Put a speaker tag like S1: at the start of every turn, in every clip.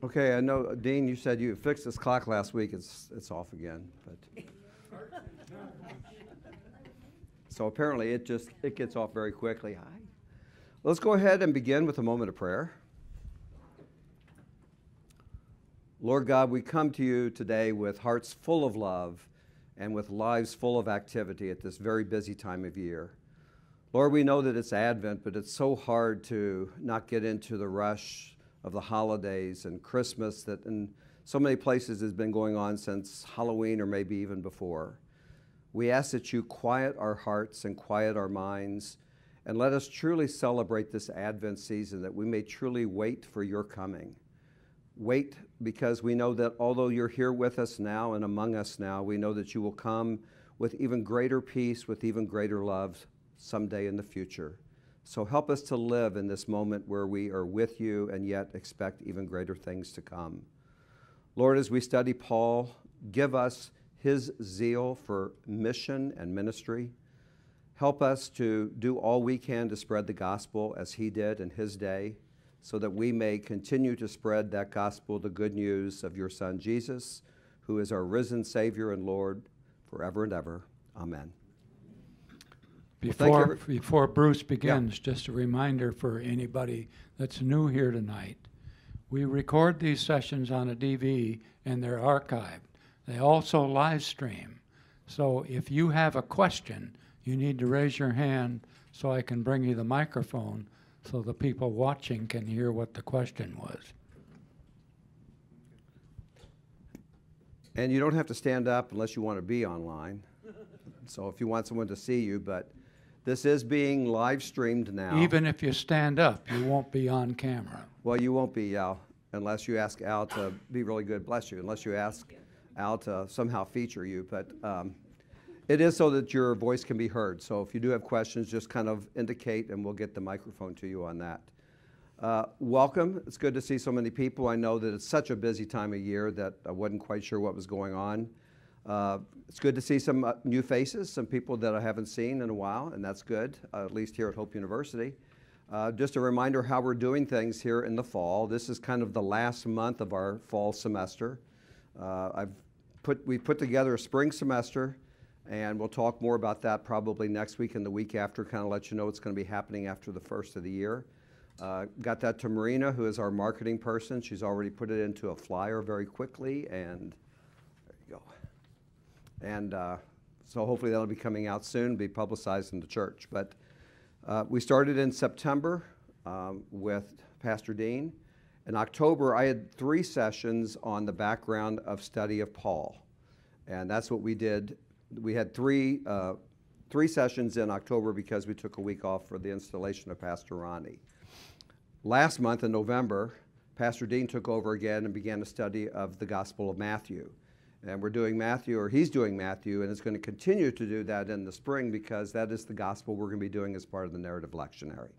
S1: Okay, I know, Dean, you said you fixed this clock last week. It's off again. But so apparently it gets off very quickly. Hi. Let's go ahead and begin with a moment of prayer. Lord God, we come to you today with hearts full of love and with lives full of activity at this very busy time of year. Lord, we know that it's Advent, but it's so hard to not get into the rush of the holidays and Christmas that in so many places has been going on since Halloween or maybe even before. We ask that you quiet our hearts and quiet our minds and let us truly celebrate this Advent season, that we may truly wait for your coming. Wait because we know that although you're here with us now and among us now, we know that you will come with even greater peace, with even greater love someday in the future. So help us to live in this moment where we are with you and yet expect even greater things to come. Lord, as we study Paul, give us his zeal for mission and ministry. Help us to do all we can to spread the gospel as he did in his day, so that we may continue to spread that gospel, the good news of your Son, Jesus, who is our risen Savior and Lord forever and ever. Amen.
S2: Before Bruce begins, just a reminder for anybody that's new here tonight. We record these sessions on a DV and they're archived. They also live stream. So if you have a question, you need to raise your hand so I can bring you the microphone so the people watching can hear what the question was.
S1: And you don't have to stand up unless you want to be online. So if you want someone to see you, but this is being live streamed now.
S2: Even if you stand up, you won't be on camera.
S1: Well, you won't be, Al, unless you ask Al to be really good, bless you, unless you ask Al to somehow feature you. But it is so that your voice can be heard. So if you do have questions, just kind of indicate and we'll get the microphone to you on that. Welcome. It's good to see so many people. I know that it's such a busy time of year that I wasn't quite sure what was going on. It's good to see some new faces, some people that I haven't seen in a while, and that's good, at least here at Hope University. Just a reminder how we're doing things here in the fall. This is kind of the last month of our fall semester. We've put together a spring semester, and we'll talk more about that probably next week and the week after, kind of let you know what's going to be happening after the first of the year. Got that to Marina, who is our marketing person. She's already put it into a flyer very quickly, and there you go. And so hopefully that'll be coming out soon, be publicized in the church. But we started in September with Pastor Dean. In October, I had 3 sessions on the background of study of Paul. And that's what we did. We had three sessions in October because we took a week off for the installation of Pastor Ronnie. Last month in November, Pastor Dean took over again and began a study of the Gospel of Matthew. And we're doing Matthew, or he's doing Matthew, and is going to continue to do that in the spring because that is the gospel we're going to be doing as part of the narrative lectionary.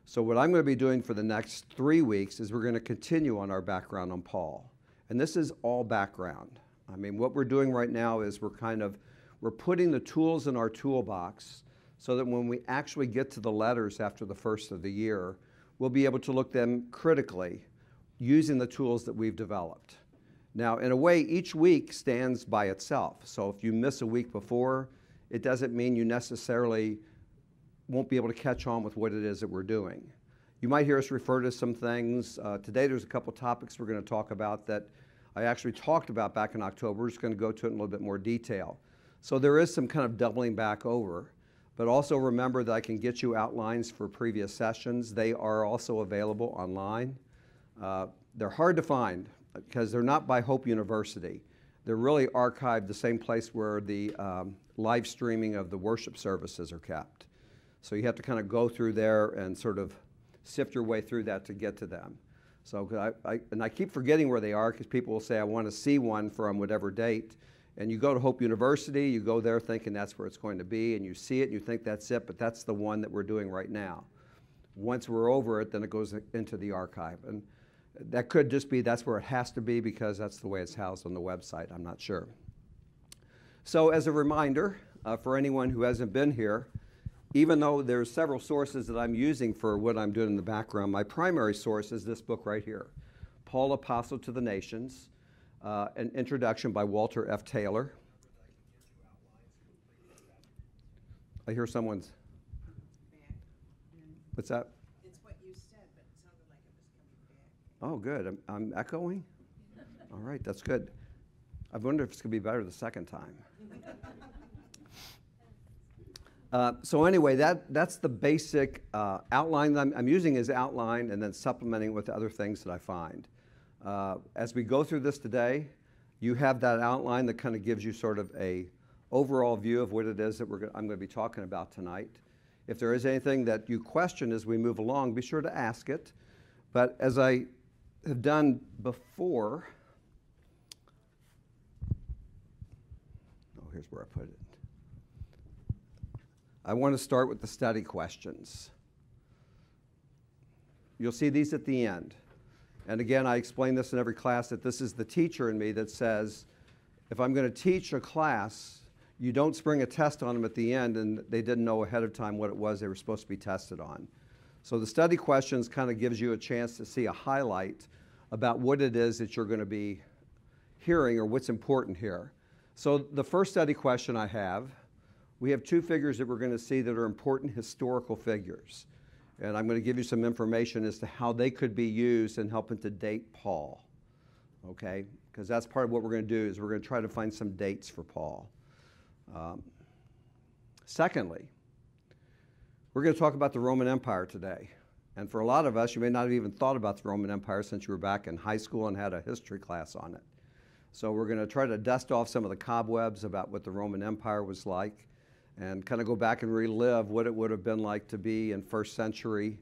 S1: So what I'm going to be doing for the next 3 weeks is we're going to continue on our background on Paul. And this is all background. I mean, what we're doing right now is we're putting the tools in our toolbox so that when we actually get to the letters after the first of the year, we'll be able to look them critically using the tools that we've developed. Now, in a way, each week stands by itself. So if you miss a week before, it doesn't mean you necessarily won't be able to catch on with what it is that we're doing. You might hear us refer to some things. Today there's a couple topics we're going to talk about that I actually talked about back in October. We're just going to go to it in a little bit more detail. So there is some kind of doubling back over. But also remember that I can get you outlines for previous sessions. They are also available online. They're hard to find because they're not by Hope University. They're really archived the same place where the live streaming of the worship services are kept. So you have to kind of go through there and sort of sift your way through that to get to them. So I keep forgetting where they are because people will say, I want to see one from whatever date. And you go to Hope University, you go there thinking that's where it's going to be, and you see it and you think that's it, but that's the one that we're doing right now. Once we're over it, then it goes into the archive. And that could just be that's where it has to be because that's the way it's housed on the website. I'm not sure. So as a reminder, for anyone who hasn't been here, even though there's several sources that I'm using for what I'm doing in the background, my primary source is this book right here, Paul, Apostle to the Nations, an introduction by Walter F. Taylor. I hear someone's. What's that?
S3: It's what you said, but it sounded like it was coming back.
S1: Oh, good. I'm echoing? All right, that's good. I wonder if it's going to be better the second time. So anyway, that's the basic outline that I'm using as outline and then supplementing with other things that I find. As we go through this today, you have that outline that kind of gives you sort of a overall view of what it is that I'm going to be talking about tonight. If there is anything that you question as we move along, be sure to ask it. But as I have done before, here's where I put it. I want to start with the study questions. You'll see these at the end. And again, I explain this in every class that this is the teacher in me that says, if I'm going to teach a class, you don't spring a test on them at the end and they didn't know ahead of time what it was they were supposed to be tested on. So the study questions kind of gives you a chance to see a highlight about what it is that you're going to be hearing or what's important here. So the first study question I have, we have two figures that we're going to see that are important historical figures. And I'm going to give you some information as to how they could be used in helping to date Paul. Okay? Because that's part of what we're going to do is we're going to try to find some dates for Paul. Secondly, we're going to talk about the Roman Empire today. And for a lot of us, you may not have even thought about the Roman Empire since you were back in high school and had a history class on it. So we're going to try to dust off some of the cobwebs about what the Roman Empire was like and kind of go back and relive what it would have been like to be in first century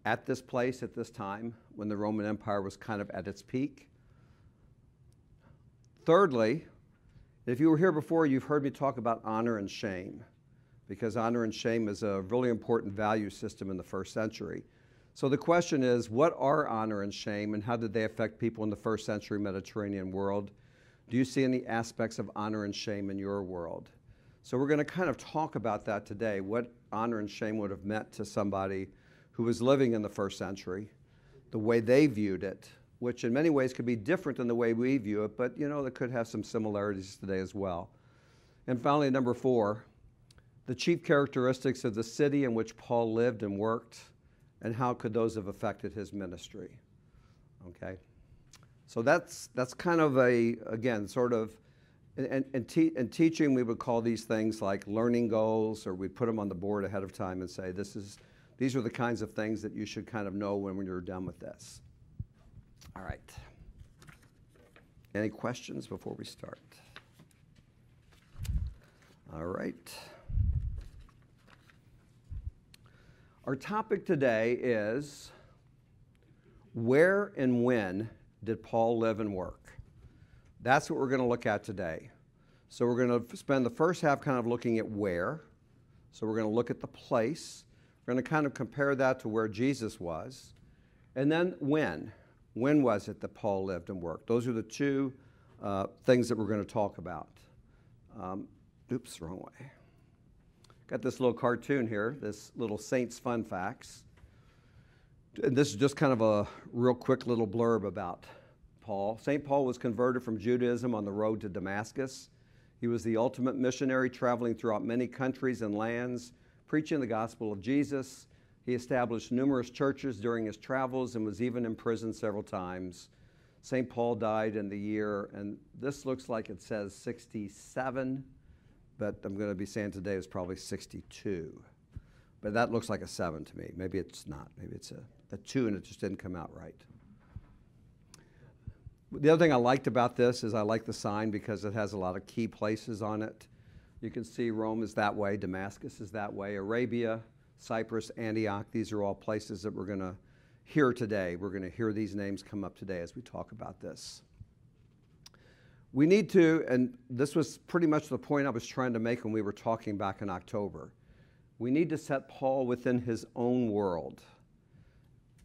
S1: at this place at this time when the Roman Empire was kind of at its peak. Thirdly, if you were here before, you've heard me talk about honor and shame, because honor and shame is a really important value system in the first century. So the question is, what are honor and shame, and how did they affect people in the first century Mediterranean world? Do you see any aspects of honor and shame in your world? So we're going to kind of talk about that today, what honor and shame would have meant to somebody who was living in the first century, the way they viewed it, which in many ways could be different than the way we view it, but you know, it could have some similarities today as well. And finally, number 4, the chief characteristics of the city in which Paul lived and worked, and how could those have affected his ministry. Okay? So that's kind of again, sort of, in teaching we would call these things like learning goals, or we'd put them on the board ahead of time and say, these are the kinds of things that you should kind of know when you're done with this. All right. Any questions before we start? All right. Our topic today is, where and when did Paul live and work? That's what we're going to look at today. So we're going to spend the first half kind of looking at where. So we're going to look at the place. We're going to kind of compare that to where Jesus was. And then when. When was it that Paul lived and worked? Those are the two things that we're going to talk about. Oops, wrong way. Got this little cartoon here, this little Saints Fun Facts. And this is just kind of a real quick little blurb about Paul. St. Paul was converted from Judaism on the road to Damascus. He was the ultimate missionary, traveling throughout many countries and lands, preaching the gospel of Jesus. He established numerous churches during his travels and was even imprisoned several times. St. Paul died in the year, and this looks like it says 67, but I'm going to be saying today is probably 62. But that looks like a 7 to me. Maybe it's not. Maybe it's a 2 and it just didn't come out right. The other thing I liked about this is I like the sign because it has a lot of key places on it. You can see Rome is that way, Damascus is that way, Arabia, Cyprus, Antioch. These are all places that we're going to hear today. We're going to hear these names come up today as we talk about this. We need to, and this was pretty much the point I was trying to make when we were talking back in October, we need to set Paul within his own world.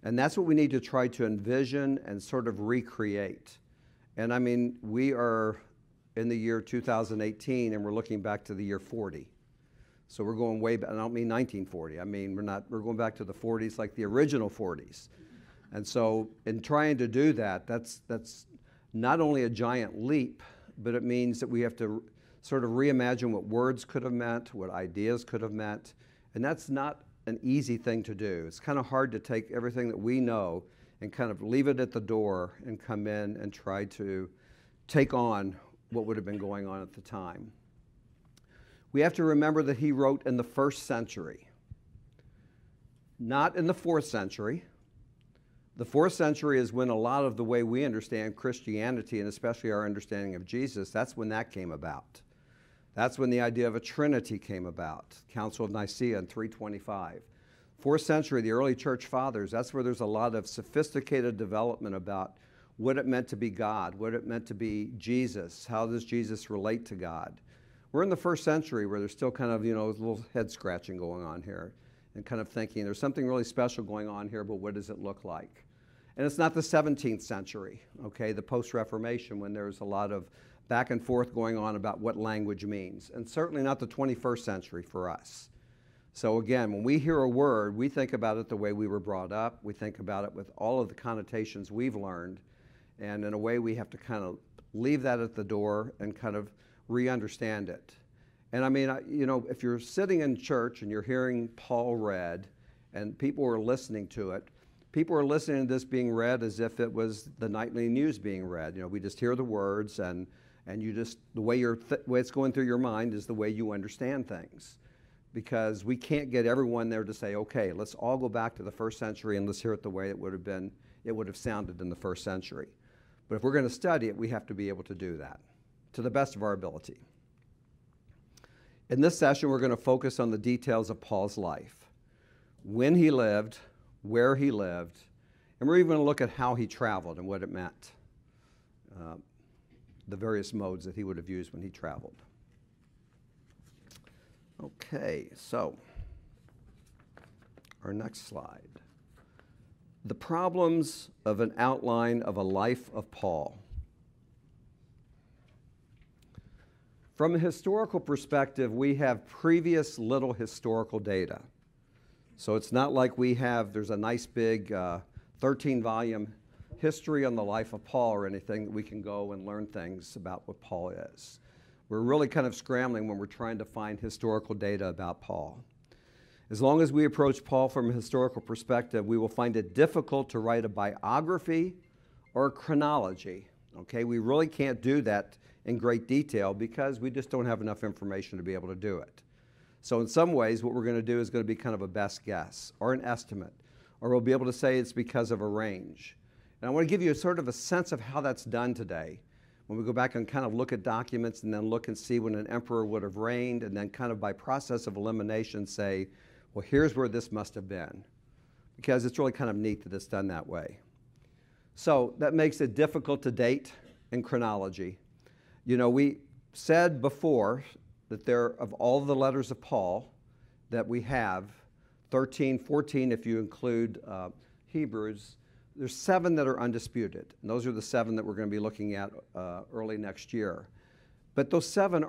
S1: And that's what we need to try to envision and sort of recreate. And I mean, we are in the year 2018 and we're looking back to the year 40. So we're going way back. I don't mean 1940. I mean, we're going back to the 40s, like the original 40s. And so in trying to do that, that's not only a giant leap, but it means that we have to sort of reimagine what words could have meant, what ideas could have meant. And that's not an easy thing to do. It's kind of hard to take everything that we know and kind of leave it at the door and come in and try to take on what would have been going on at the time. We have to remember that he wrote in the 1st century, not in the 4th century. The 4th century is when a lot of the way we understand Christianity, and especially our understanding of Jesus, that's when that came about. That's when the idea of a Trinity came about, Council of Nicaea in 325. 4th century, the early church fathers, that's where there's a lot of sophisticated development about what it meant to be God, what it meant to be Jesus, how does Jesus relate to God. We're in the 1st century where there's still kind of, a little head scratching going on here and kind of thinking there's something really special going on here, but what does it look like? And it's not the 17th century, okay, the post-Reformation, when there's a lot of back and forth going on about what language means, and certainly not the 21st century for us. So again, when we hear a word, we think about it the way we were brought up. We think about it with all of the connotations we've learned, and in a way we have to kind of leave that at the door and kind of re-understand it. And I mean, if you're sitting in church and you're hearing Paul read and people are listening to it, people are listening to this being read as if it was the nightly news being read. We just hear the words and you just, the way it's going through your mind is the way you understand things. Because we can't get everyone there to say, okay, let's all go back to the 1st century and let's hear it the way it would have sounded in the 1st century. But if we're going to study it, we have to be able to do that to the best of our ability. In this session, we're going to focus on the details of Paul's life, when he lived, where he lived, and we're even going to look at how he traveled and what it meant, the various modes that he would have used when he traveled. Okay, so our next slide. The problems of an outline of a life of Paul. From a historical perspective, we have previous little historical data. So it's not like there's a nice big 13-volume history on the life of Paul or anything that we can go and learn things about what Paul is. We're really kind of scrambling when we're trying to find historical data about Paul. As long as we approach Paul from a historical perspective, we will find it difficult to write a biography or a chronology. Okay, we really can't do that in great detail because we just don't have enough information to be able to do it. So in some ways, what we're going to do is going to be kind of a best guess or an estimate, or we'll be able to say it's because of a range. And I want to give you sort of a sense of how that's done today. When we go back and kind of look at documents and then look and see when an emperor would have reigned, and then kind of by process of elimination say, well, here's where this must have been. Because it's really kind of neat that it's done that way. So that makes it difficult to date in chronology. We said before that of all the letters of Paul that we have, 13, 14 if you include Hebrews, there's 7 that are undisputed. And those are the 7 that we're going to be looking at early next year. But those 7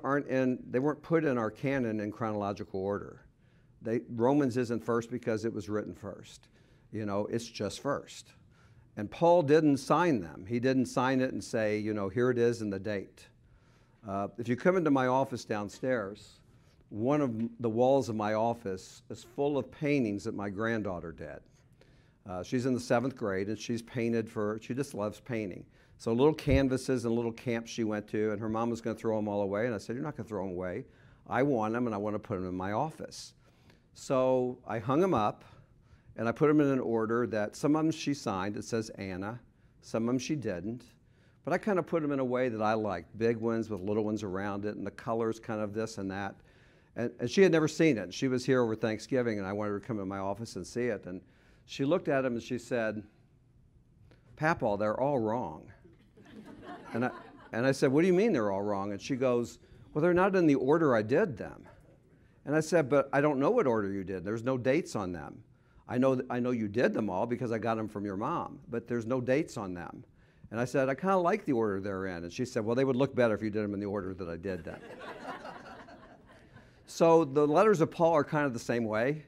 S1: they weren't put in our canon in chronological order. Romans isn't first because it was written first. It's just first. And Paul didn't sign them. He didn't sign it and say, here it is and the date. If you come into my office downstairs, one of the walls of my office is full of paintings that my granddaughter did. She's in the 7th grade and she just loves painting. So little canvases and little camps she went to, and her mom was going to throw them all away. And I said, you're not going to throw them away. I want them and I want to put them in my office. So I hung them up and I put them in an order that some of them she signed. It says Anna. Some of them she didn't. But I kind of put them in a way that I liked, big ones with little ones around it, and the colors kind of this and that. And she had never seen it. She was here over Thanksgiving, and I wanted her to come in my office and see it. And she looked at them and she said, Papa, they're all wrong. and I said, what do you mean they're all wrong? And she goes, well, they're not in the order I did them. And I said, but I don't know what order you did. There's no dates on them. I know you did them all because I got them from your mom, but there's no dates on them. And I said, I kind of like the order they're in. And she said, well, they would look better if you did them in the order that I did them. So the letters of Paul are kind of the same way.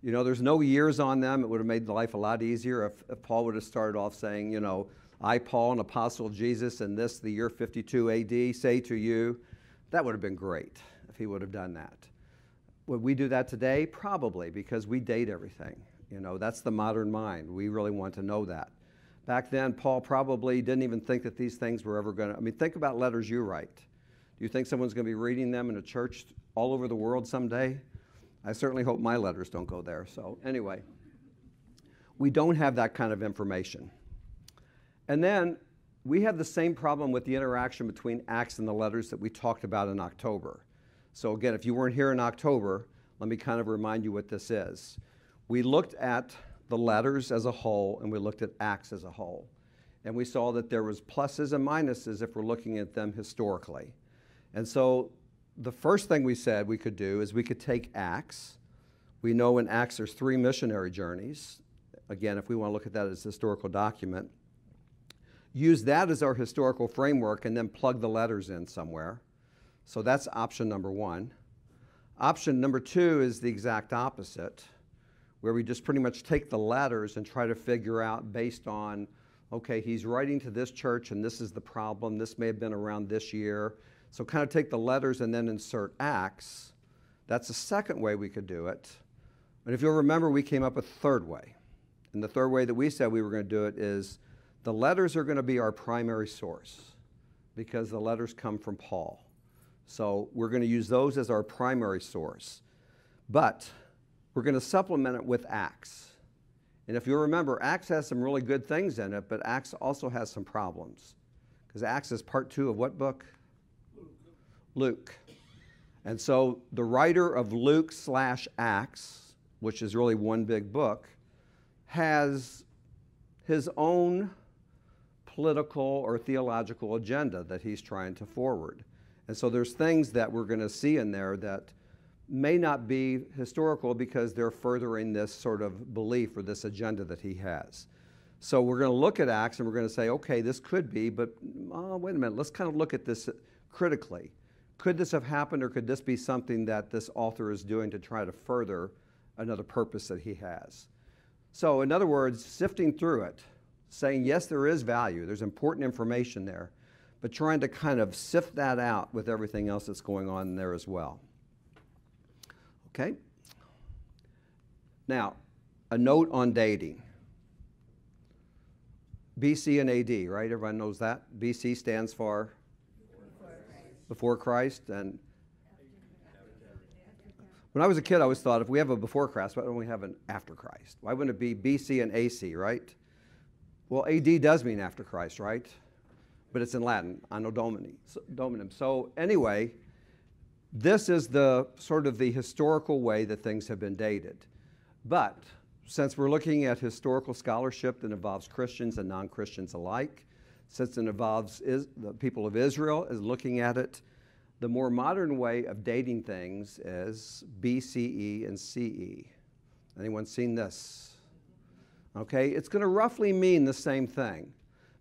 S1: You know, there's no years on them. It would have made life a lot easier if Paul would have started off saying, you know, I, Paul, an apostle of Jesus, in this, the year 52 AD, say to you. That would have been great if he would have done that. Would we do that today? Probably, because we date everything. You know, that's the modern mind. We really want to know that. Back then, Paul probably didn't even think that these things were ever going to, I mean, think about letters you write. Do you think someone's going to be reading them in a church all over the world someday? I certainly hope my letters don't go there. So anyway, we don't have that kind of information. And then we have the same problem with the interaction between Acts and the letters that we talked about in October. So again, if you weren't here in October, let me kind of remind you what this is. We looked at the letters as a whole, and we looked at Acts as a whole. And we saw that there was pluses and minuses if we're looking at them historically. And so the first thing we said we could do is we could take Acts. We know in Acts there's 3 missionary journeys. Again, if we want to look at that as a historical document, use that as our historical framework and then plug the letters in somewhere. So that's option number 1. Option number 2 is the exact opposite, where we just pretty much take the letters and try to figure out based on, okay, he's writing to this church and this is the problem. This may have been around this year. So kind of take the letters and then insert Acts. That's the second way we could do it. And if you'll remember, we came up with a third way. And the third way that we said we were going to do it is the letters are going to be our primary source because the letters come from Paul. So we're going to use those as our primary source. But we're going to supplement it with Acts. And if you remember, Acts has some really good things in it, but Acts also has some problems. Because Acts is part 2 of what book? Luke. And so the writer of Luke/Acts, which is really one big book, has his own political or theological agenda that he's trying to forward. And so there's things that we're going to see in there that may not be historical because they're furthering this sort of belief or this agenda that he has. So we're going to look at Acts and we're going to say, okay, this could be, but wait a minute, let's kind of look at this critically. Could this have happened, or could this be something that this author is doing to try to further another purpose that he has? So in other words, sifting through it, saying, yes, there is value, there's important information there, but trying to kind of sift that out with everything else that's going on there as well. Okay? Now, a note on dating. BC and AD, right? Everyone knows that. BC stands for before Christ. And when I was a kid, I always thought if we have a before Christ, why don't we have an after Christ? Why wouldn't it be BC and AC, right? Well, AD does mean after Christ, right? But it's in Latin, Anno Dominum. So anyway, this is the sort of the historical way that things have been dated. But since we're looking at historical scholarship that involves Christians and non-Christians alike, since it involves the people of Israel is looking at it, the more modern way of dating things is BCE and CE. Anyone seen this? Okay, it's going to roughly mean the same thing.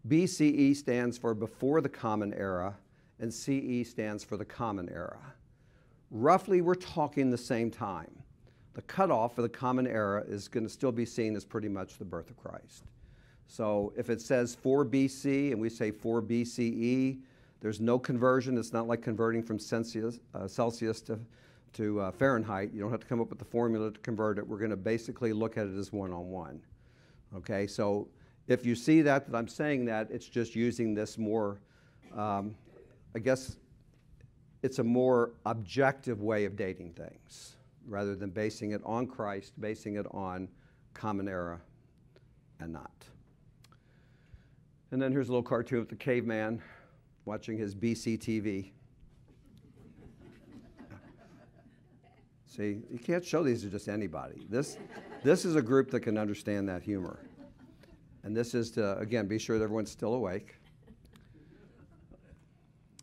S1: BCE stands for before the Common Era, and CE stands for the Common Era. Roughly, we're talking the same time. The cutoff for the Common Era is going to still be seen as pretty much the birth of Christ. So if it says 4 BC and we say 4 BCE, there's no conversion. It's not like converting from Celsius to Fahrenheit. You don't have to come up with the formula to convert it. We're going to basically look at it as one-on-one. Okay, so if you see that I'm saying that, it's just using this more, I guess it's a more objective way of dating things rather than basing it on Christ, basing it on Common Era and not. And then here's a little cartoon with the caveman watching his BC TV. See, you can't show these to just anybody. This is a group that can understand that humor. And this is to, again, be sure that everyone's still awake.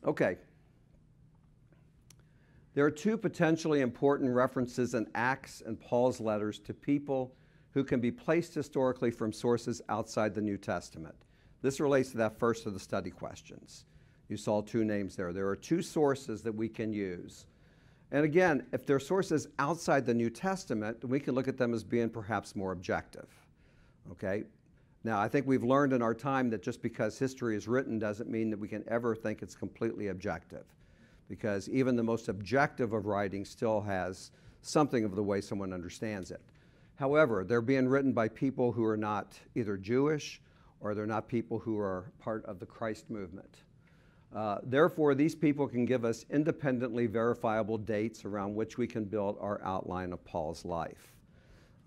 S1: Okay. There are 2 potentially important references in Acts and Paul's letters to people who can be placed historically from sources outside the New Testament. This relates to that first of the study questions. You saw 2 names there. There are 2 sources that we can use. And again, if they're sources outside the New Testament, we can look at them as being perhaps more objective. Okay? Now, I think we've learned in our time that just because history is written doesn't mean that we can ever think it's completely objective, because even the most objective of writing still has something of the way someone understands it. However, they're being written by people who are not either Jewish or they're not people who are part of the Christ movement. Therefore, these people can give us independently verifiable dates around which we can build our outline of Paul's life.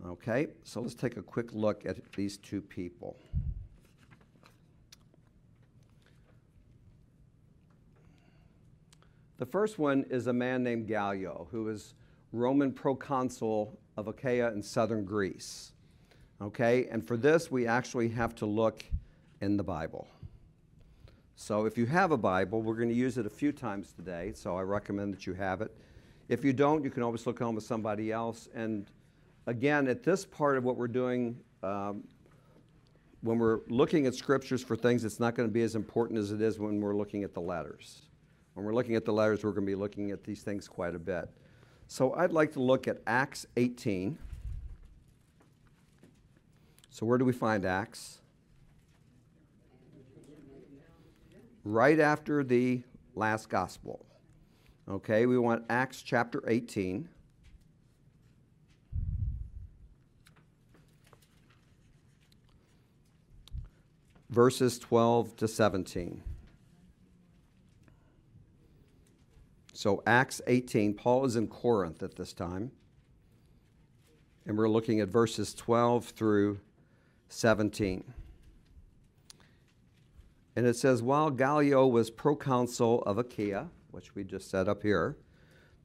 S1: Okay, so let's take a quick look at these two people. The first one is a man named Gallio, who is Roman proconsul of Achaia in southern Greece. Okay, and for this we actually have to look in the Bible. So if you have a Bible, we're going to use it a few times today, so I recommend that you have it. If you don't, you can always look on with somebody else. And again, at this part of what we're doing, when we're looking at scriptures for things, it's not going to be as important as it is when we're looking at the letters. When we're looking at the letters, we're going to be looking at these things quite a bit. So I'd like to look at Acts 18. So where do we find Acts? Right after the last gospel. Okay, we want Acts chapter 18. Verses 12 to 17. So Acts 18, Paul is in Corinth at this time. And we're looking at verses 12 through 17. And it says, while Gallio was proconsul of Achaia, which we just set up here,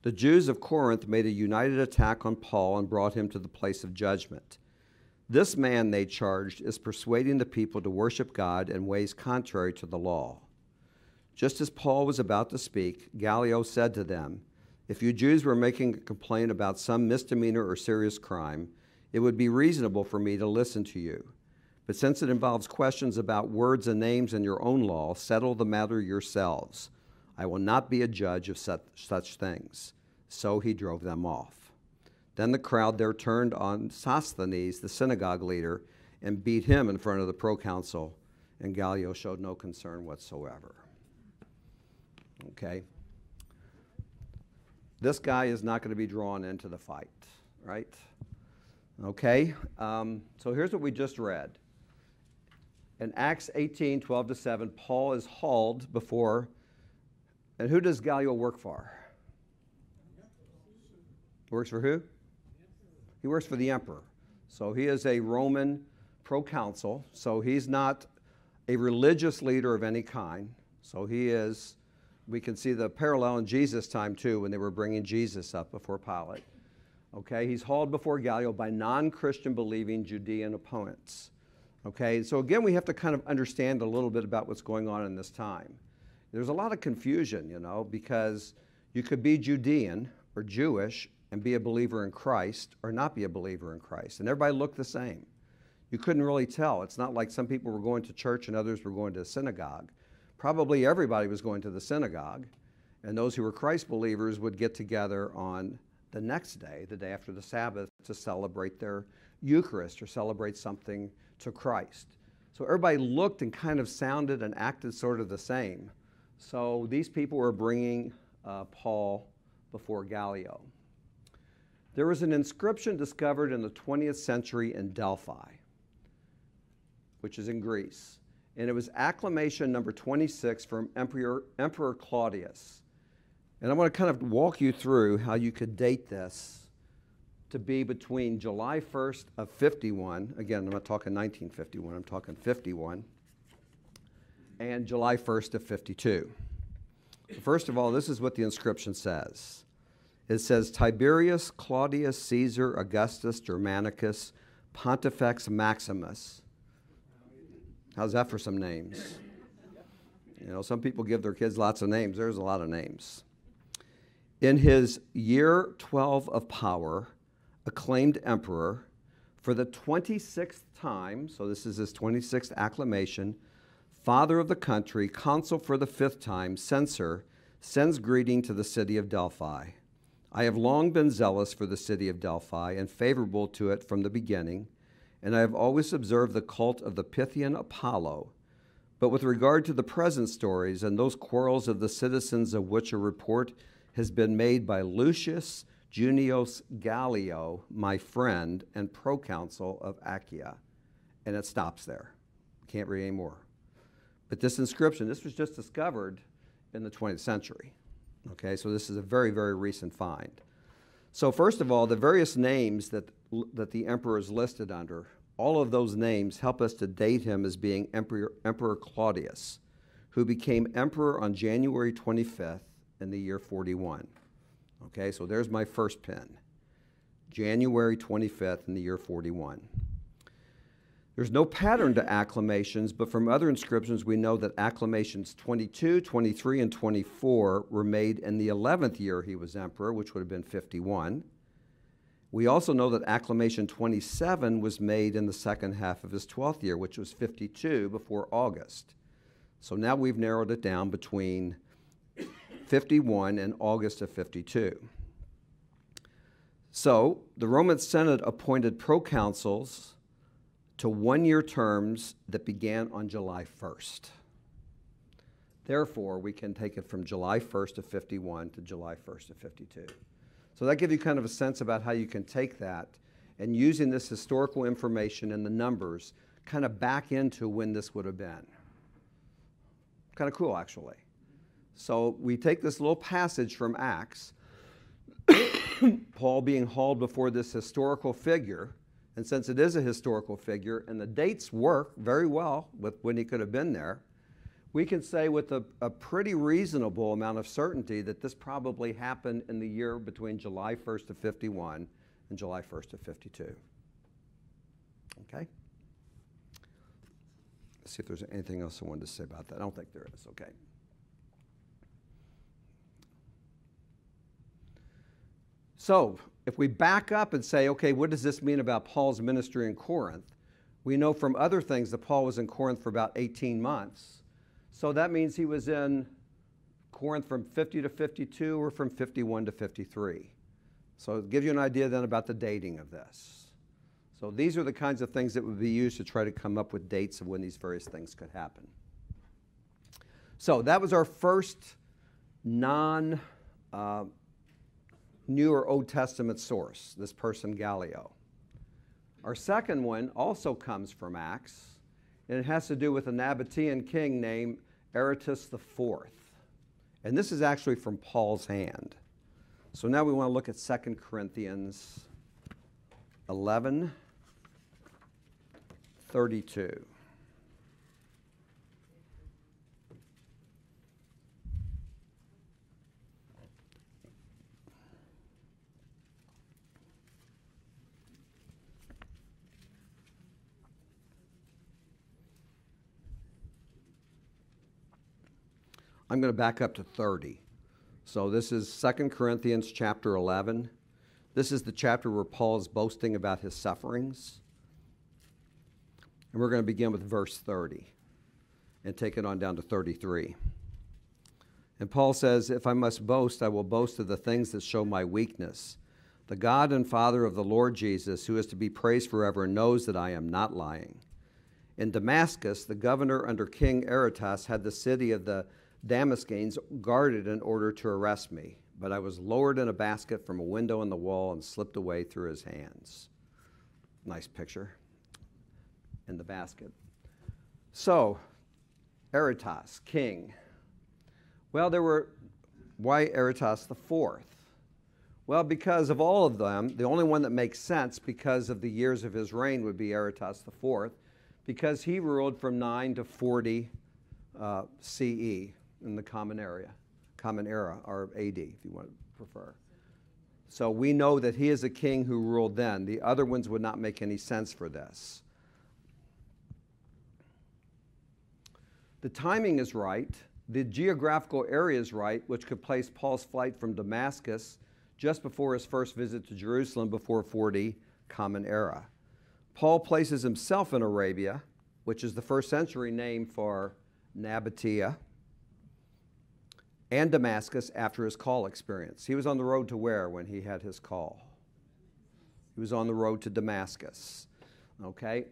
S1: the Jews of Corinth made a united attack on Paul and brought him to the place of judgment. This man, they charged, is persuading the people to worship God in ways contrary to the law. Just as Paul was about to speak, Gallio said to them, if you Jews were making a complaint about some misdemeanor or serious crime, it would be reasonable for me to listen to you. But since it involves questions about words and names in your own law, settle the matter yourselves. I will not be a judge of such things. So he drove them off. Then the crowd there turned on Sosthenes, the synagogue leader, and beat him in front of the proconsul, and Gallio showed no concern whatsoever. Okay? This guy is not going to be drawn into the fight, right? Okay? So here's what we just read. In Acts 18, 12 to 7, Paul is hauled before, and who does Gallio work for? Works for who? He works for the emperor. So he is a Roman proconsul, so he's not a religious leader of any kind. So he is, we can see the parallel in Jesus' time too, when they were bringing Jesus up before Pilate. Okay, he's hauled before Gallio by non-Christian believing Judean opponents. Okay, so again, we have to kind of understand a little bit about what's going on in this time. There's a lot of confusion, you know, because you could be Judean or Jewish and be a believer in Christ or not be a believer in Christ. And everybody looked the same. You couldn't really tell. It's not like some people were going to church and others were going to a synagogue. Probably everybody was going to the synagogue, and those who were Christ believers would get together on the next day, the day after the Sabbath, to celebrate their Eucharist or celebrate something to Christ. So everybody looked and kind of sounded and acted sort of the same. So these people were bringing Paul before Gallio. There was an inscription discovered in the 20th century in Delphi, which is in Greece. And it was acclamation number 26 from Emperor Claudius. And I want to kind of walk you through how you could date this to be between July 1st of 51, again, I'm not talking 1951, I'm talking 51, and July 1st of 52. First of all, this is what the inscription says. It says, Tiberius Claudius Caesar Augustus Germanicus Pontifex Maximus. How's that for some names? You know, some people give their kids lots of names. There's a lot of names. In his year 12 of power, acclaimed emperor, for the 26th time, so this is his 26th acclamation, father of the country, consul for the 5th time, censor, sends greeting to the city of Delphi. I have long been zealous for the city of Delphi and favorable to it from the beginning, and I have always observed the cult of the Pythian Apollo. But with regard to the present stories and those quarrels of the citizens of which a report has been made by Lucius Junius Gallio, my friend and proconsul of Achaia. And it stops there. Can't read any more. But this inscription, this was just discovered in the 20th century. Okay, so this is a very, very recent find. So first of all, the various names that the emperor is listed under, all of those names help us to date him as being Emperor Claudius, who became emperor on January 25th in the year 41. Okay, so there's my first pin. January 25th in the year 41. There's no pattern to acclamations, but from other inscriptions we know that acclamations 22, 23, and 24 were made in the 11th year he was emperor, which would have been 51. We also know that acclamation 27 was made in the second half of his 12th year, which was 52 before August. So now we've narrowed it down between 51 and August of 52. So the Roman Senate appointed proconsuls to one-year terms that began on July 1st. Therefore, we can take it from July 1st of 51 to July 1st of 52. So that gives you kind of a sense about how you can take that and using this historical information and the numbers kind of back into when this would have been. Kind of cool, actually. So we take this little passage from Acts, Paul being hauled before this historical figure, and since it is a historical figure and the dates work very well with when he could have been there, we can say with a pretty reasonable amount of certainty that this probably happened in the year between July 1st of 51 and July 1st of 52. Okay? Let's see if there's anything else I wanted to say about that. I don't think there is. Okay. So if we back up and say, okay, what does this mean about Paul's ministry in Corinth? We know from other things that Paul was in Corinth for about 18 months. So that means he was in Corinth from 50 to 52 or from 51 to 53. So it gives you an idea then about the dating of this. So these are the kinds of things that would be used to try to come up with dates of when these various things could happen. So that was our first New or Old Testament source, this person Gallio. Our second one also comes from Acts, and it has to do with a Nabatean king named Aretas IV. And this is actually from Paul's hand. So now we want to look at 2 Corinthians 11:32. I'm going to back up to 30. So this is 2 Corinthians chapter 11. This is the chapter where Paul is boasting about his sufferings. And we're going to begin with verse 30 and take it on down to 33. And Paul says, if I must boast, I will boast of the things that show my weakness. The God and Father of the Lord Jesus, who is to be praised forever, knows that I am not lying. In Damascus, the governor under King Aretas had the city of the Damascenes guarded in order to arrest me, but I was lowered in a basket from a window in the wall and slipped away through his hands. Nice picture in the basket. So, Aretas, king. Well, why Aretas the fourth? Well, because of all of them, the only one that makes sense because of the years of his reign would be Aretas the fourth, because he ruled from 9 to 40 CE. In the common era, or AD, if you want to prefer. So we know that he is a king who ruled then. The other ones would not make any sense for this. The timing is right. The geographical area is right, which could place Paul's flight from Damascus just before his first visit to Jerusalem before 40 Common Era. Paul places himself in Arabia, which is the first century name for Nabatea. and Damascus after his call experience. He was on the road to where when he had his call? He was on the road to Damascus. Okay?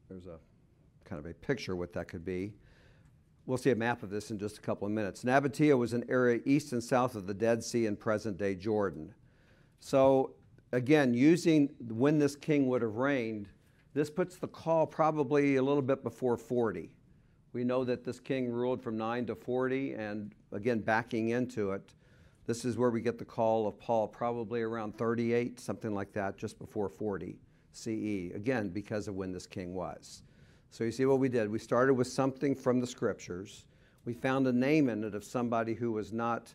S1: There's a kind of a picture what that could be. We'll see a map of this in just a couple of minutes. Nabatea was an area east and south of the Dead Sea in present-day Jordan. So, again, using when this king would have reigned, this puts the call probably a little bit before 40. We know that this king ruled from 9 to 40, and again, backing into it, this is where we get the call of Paul, probably around 38, something like that, just before 40 CE, again, because of when this king was. So you see what we did. We started with something from the scriptures. We found a name in it of somebody who was not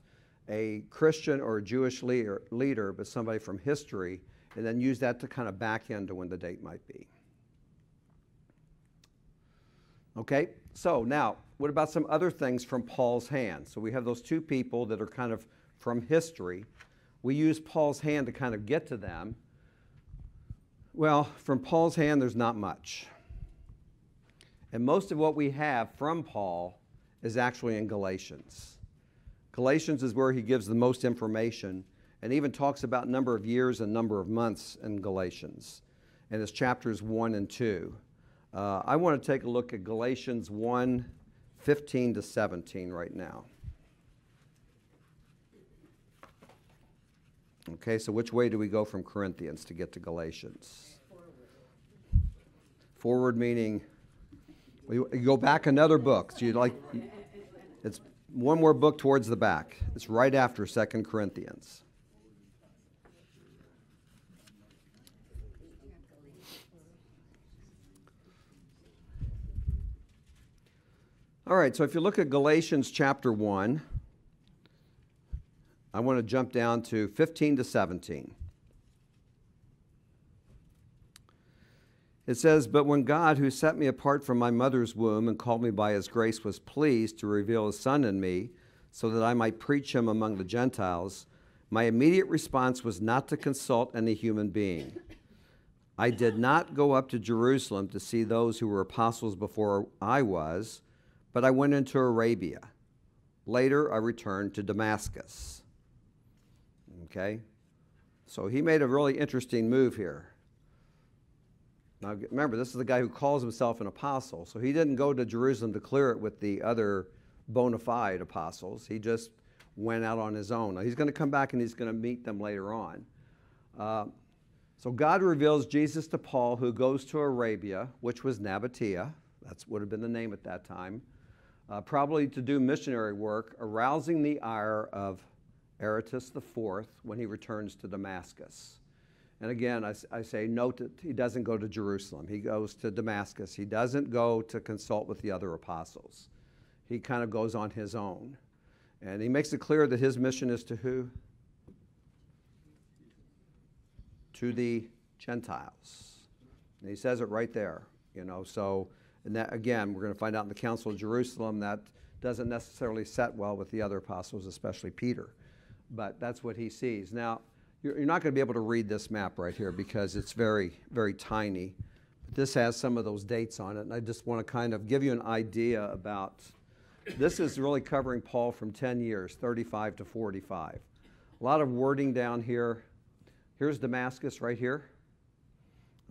S1: a Christian or a Jewish leader, but somebody from history, and then used that to kind of back into when the date might be. Okay, so now, what about some other things from Paul's hand? So we have those two people that are kind of from history. We use Paul's hand to kind of get to them. Well, from Paul's hand, there's not much. And most of what we have from Paul is actually in Galatians. Galatians is where he gives the most information and even talks about number of years and number of months in Galatians. And it's chapters 1 and 2. I want to take a look at Galatians 1, 15 to 17 right now. Okay, so which way do we go from Corinthians to get to Galatians? Forward meaning you go back another book. So it's one more book towards the back. It's right after 2 Corinthians. All right, so if you look at Galatians chapter 1, I want to jump down to 15 to 17. It says, "But when God, who set me apart from my mother's womb and called me by his grace, was pleased to reveal his Son in me, so that I might preach him among the Gentiles, my immediate response was not to consult any human being. I did not go up to Jerusalem to see those who were apostles before I was, but I went into Arabia. Later, I returned to Damascus." Okay? So he made a really interesting move here. Now, remember, this is the guy who calls himself an apostle. So he didn't go to Jerusalem to clear it with the other bona fide apostles. He just went out on his own. Now, he's going to come back and he's going to meet them later on. So God reveals Jesus to Paul, who goes to Arabia, which was Nabatea. That would have been the name at that time. Probably to do missionary work, arousing the ire of Aretas IV when he returns to Damascus. And again, I say, note that he doesn't go to Jerusalem. He goes to Damascus. He doesn't go to consult with the other apostles. He kind of goes on his own. And he makes it clear that his mission is to who? To the Gentiles. And he says it right there. So, and that, again, we're going to find out in the Council of Jerusalem that doesn't necessarily set well with the other apostles, especially Peter. But that's what he sees. Now, you're not going to be able to read this map right here because it's very, very tiny. But this has some of those dates on it, and I just want to kind of give you an idea about, this is really covering Paul from 10 years, 35 to 45. A lot of wording down here. Here's Damascus right here.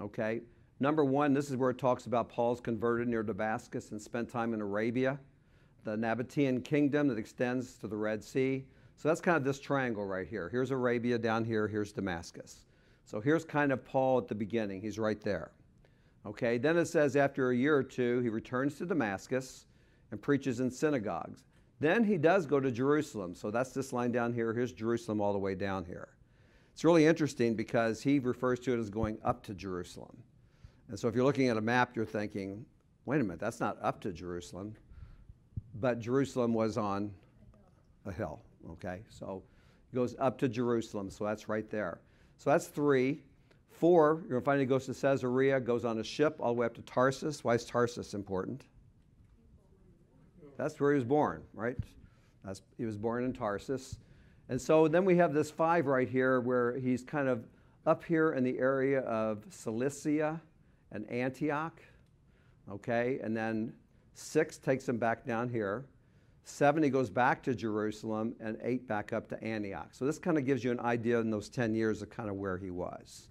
S1: Okay. Number 1, this is where it talks about Paul's converted near Damascus and spent time in Arabia, the Nabatean kingdom that extends to the Red Sea. So that's kind of this triangle right here. Here's Arabia down here, here's Damascus. So here's kind of Paul at the beginning. He's right there. Okay, then it says after a year or two, he returns to Damascus and preaches in synagogues. Then he does go to Jerusalem. So that's this line down here. Here's Jerusalem all the way down here. It's really interesting because he refers to it as going up to Jerusalem. And so if you're looking at a map, you're thinking, wait a minute, that's not up to Jerusalem. But Jerusalem was on a hill. Okay, so he goes up to Jerusalem, so that's right there. So that's 3. 4, you're going to find he goes to Caesarea, goes on a ship all the way up to Tarsus. Why is Tarsus important? That's where he was born, right? He was born in Tarsus. And so then we have this 5 right here where he's kind of up here in the area of Cilicia and Antioch. Okay, and then 6 takes him back down here. 7 he goes back to Jerusalem, and 8 back up to Antioch. So this kind of gives you an idea in those 10 years of kind of where he was.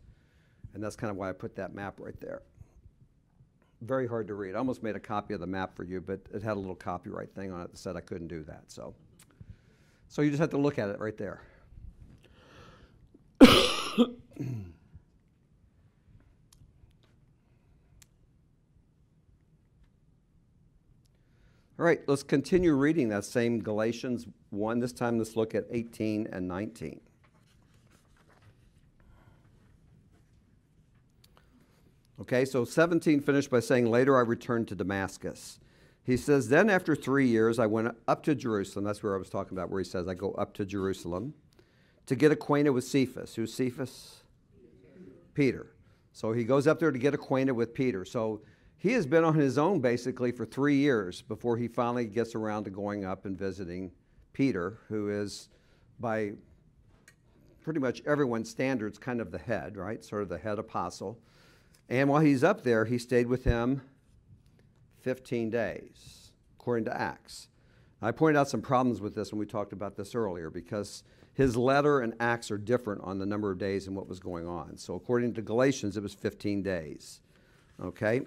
S1: And that's kind of why I put that map right there. Very hard to read. I almost made a copy of the map for you, but it had a little copyright thing on it that said I couldn't do that. So you just have to look at it right there. All right, let's continue reading that same Galatians 1. This time let's look at 18 and 19. Okay, so 17 finished by saying, later I returned to Damascus. He says, then after 3 years I went up to Jerusalem. That's where I was talking about, where he says I go up to Jerusalem to get acquainted with Cephas. Who's Cephas? Peter. So he goes up there to get acquainted with Peter. So he has been on his own basically for 3 years before he finally gets around to going up and visiting Peter, who is by pretty much everyone's standards kind of the head, right? Sort of the head apostle. And while he's up there, he stayed with him 15 days, according to Acts. I pointed out some problems with this when we talked about this earlier, because his letter and Acts are different on the number of days and what was going on. So according to Galatians, it was 15 days. Okay?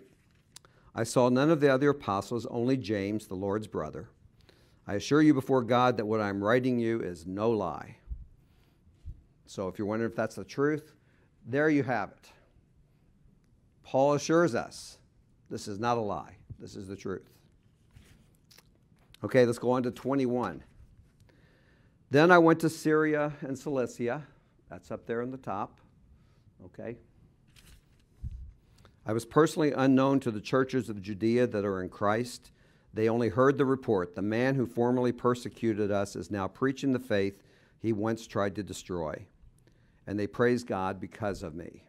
S1: I saw none of the other apostles, only James, the Lord's brother. I assure you before God that what I'm writing you is no lie. So if you're wondering if that's the truth, there you have it. Paul assures us this is not a lie. This is the truth. Okay, let's go on to 21. Then I went to Syria and Cilicia. That's up there in the top. Okay. I was personally unknown to the churches of Judea that are in Christ. They only heard the report. The man who formerly persecuted us is now preaching the faith he once tried to destroy. And they praise God because of me.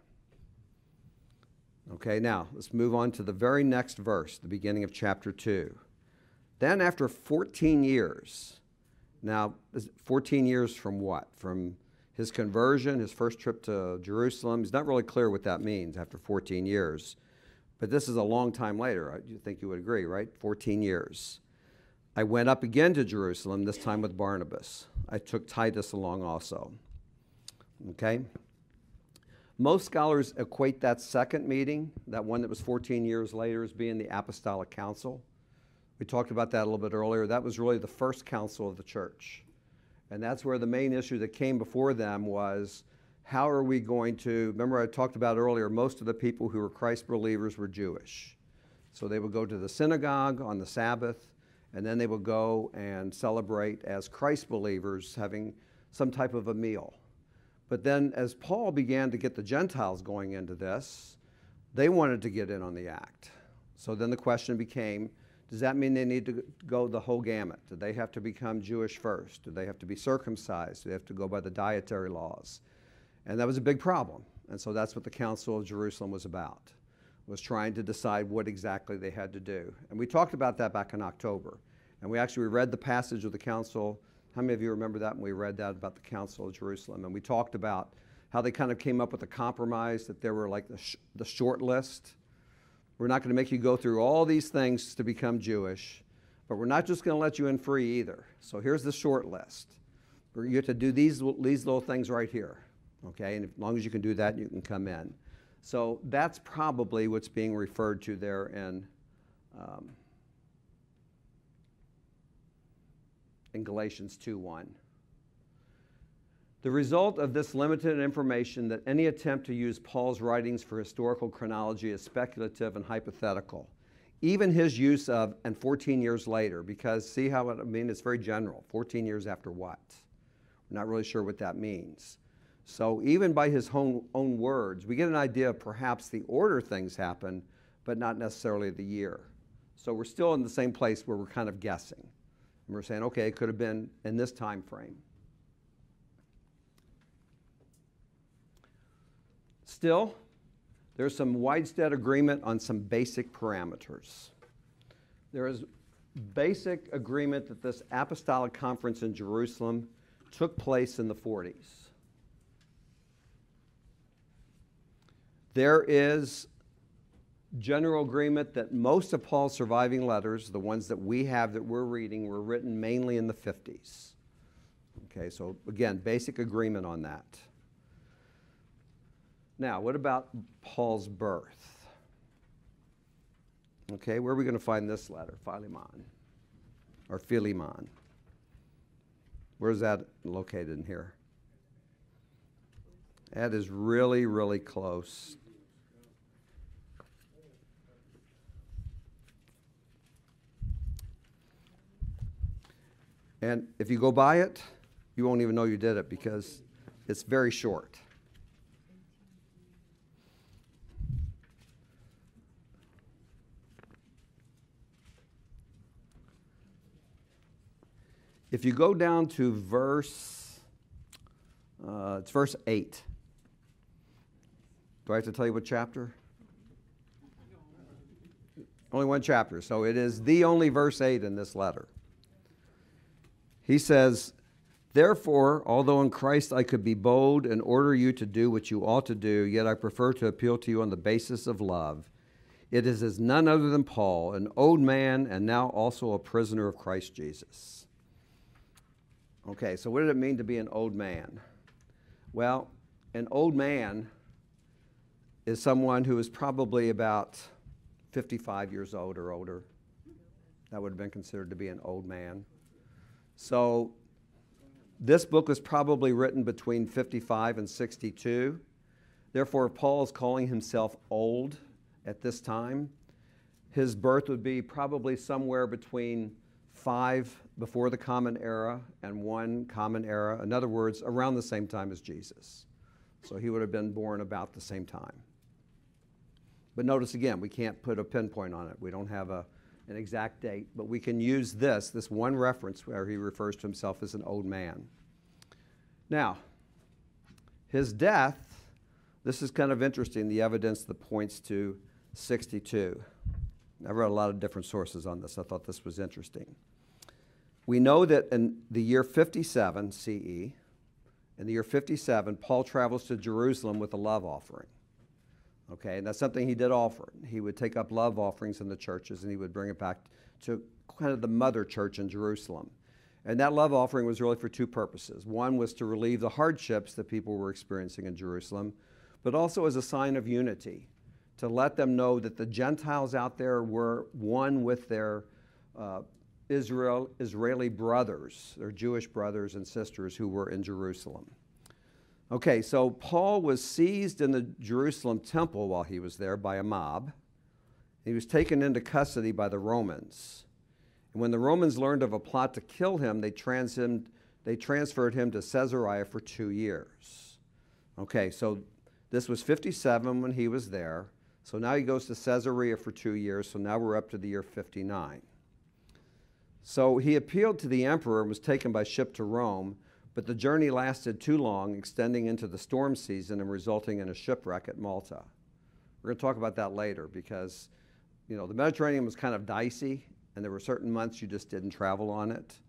S1: Okay, now let's move on to the very next verse, the beginning of chapter 2. Then after 14 years, now 14 years from what? From his conversion, his first trip to Jerusalem. He's not really clear what that means after 14 years. But this is a long time later. You think you would agree, right? 14 years. I went up again to Jerusalem, this time with Barnabas. I took Titus along also. Okay? Most scholars equate that second meeting, that one that was 14 years later, as being the Apostolic Council. We talked about that a little bit earlier. That was really the first council of the church. And that's where the main issue that came before them was, how are we going to, remember I talked about earlier, most of the people who were Christ believers were Jewish. So they would go to the synagogue on the Sabbath, and then they would go and celebrate as Christ believers, having some type of a meal. But then as Paul began to get the Gentiles going into this, they wanted to get in on the act. So then the question became, does that mean they need to go the whole gamut? Do they have to become Jewish first? Do they have to be circumcised? Do they have to go by the dietary laws? And that was a big problem. And so that's what the Council of Jerusalem was about, was trying to decide what exactly they had to do. And we talked about that back in October. And we actually read the passage of the council. How many of you remember that when we read that about the Council of Jerusalem? And we talked about how they kind of came up with a compromise, that there were like the short list. We're not going to make you go through all these things to become Jewish, but we're not just going to let you in free either. So here's the short list. You have to do these little things right here, okay? And as long as you can do that, you can come in. So that's probably what's being referred to there in Galatians 2:1. The result of this limited information that any attempt to use Paul's writings for historical chronology is speculative and hypothetical. Even his use of, and 14 years later, because see how it's very general. 14 years after what? We're not really sure what that means. So even by his own words, we get an idea of perhaps the order things happen, but not necessarily the year. So we're still in the same place where we're kind of guessing. And we're saying, okay, it could have been in this time frame. Still, there's some widespread agreement on some basic parameters. There is basic agreement that this apostolic conference in Jerusalem took place in the 40s. general agreement that most of Paul's surviving letters, the ones that we have that we're reading, were written mainly in the 50s. Okay, so again, basic agreement on that. Now, what about Paul's birth? Okay, where are we going to find this letter? Philemon, or Philemon. Where's that located in here? That is really, really close. And if you go by it, you won't even know you did it because it's very short. If you go down to it's verse 8. Do I have to tell you what chapter? Only one chapter, so it is the only verse 8 in this letter. He says, "Therefore, although in Christ I could be bold and order you to do what you ought to do, yet I prefer to appeal to you on the basis of love. It is as none other than Paul, an old man and now also a prisoner of Christ Jesus." Okay, so what did it mean to be an old man? Well, an old man is someone who is probably about 55 years old or older. That would have been considered to be an old man. So this book was probably written between 55 and 62. Therefore, Paul is calling himself old at this time. His birth would be probably somewhere between 5 before the Common Era and 1 Common Era. In other words, around the same time as Jesus. So he would have been born about the same time. But notice again, we can't put a pinpoint on it. We don't have an exact date, but we can use this one reference where he refers to himself as an old man. Now, his death, this is kind of interesting, the evidence that points to 62. I read a lot of different sources on this. I thought this was interesting. We know that in the year 57 CE, in the year 57, Paul travels to Jerusalem with a love offering. Okay, and that's something he did offer. He would take up love offerings in the churches and he would bring it back to kind of the mother church in Jerusalem. And that love offering was really for 2 purposes. One was to relieve the hardships that people were experiencing in Jerusalem, but also as a sign of unity, to let them know that the Gentiles out there were one with their Israeli brothers, their Jewish brothers and sisters who were in Jerusalem. Okay, so Paul was seized in the Jerusalem temple while he was there by a mob. He was taken into custody by the Romans. And when the Romans learned of a plot to kill him, they transferred him to Caesarea for 2 years. Okay, so this was 57 when he was there. So now he goes to Caesarea for 2 years, so now we're up to the year 59. So he appealed to the emperor and was taken by ship to Rome, but the journey lasted too long, extending into the storm season and resulting in a shipwreck at Malta. We're going to talk about that later because, you know, the Mediterranean was kind of dicey, and there were certain months you just didn't travel on it.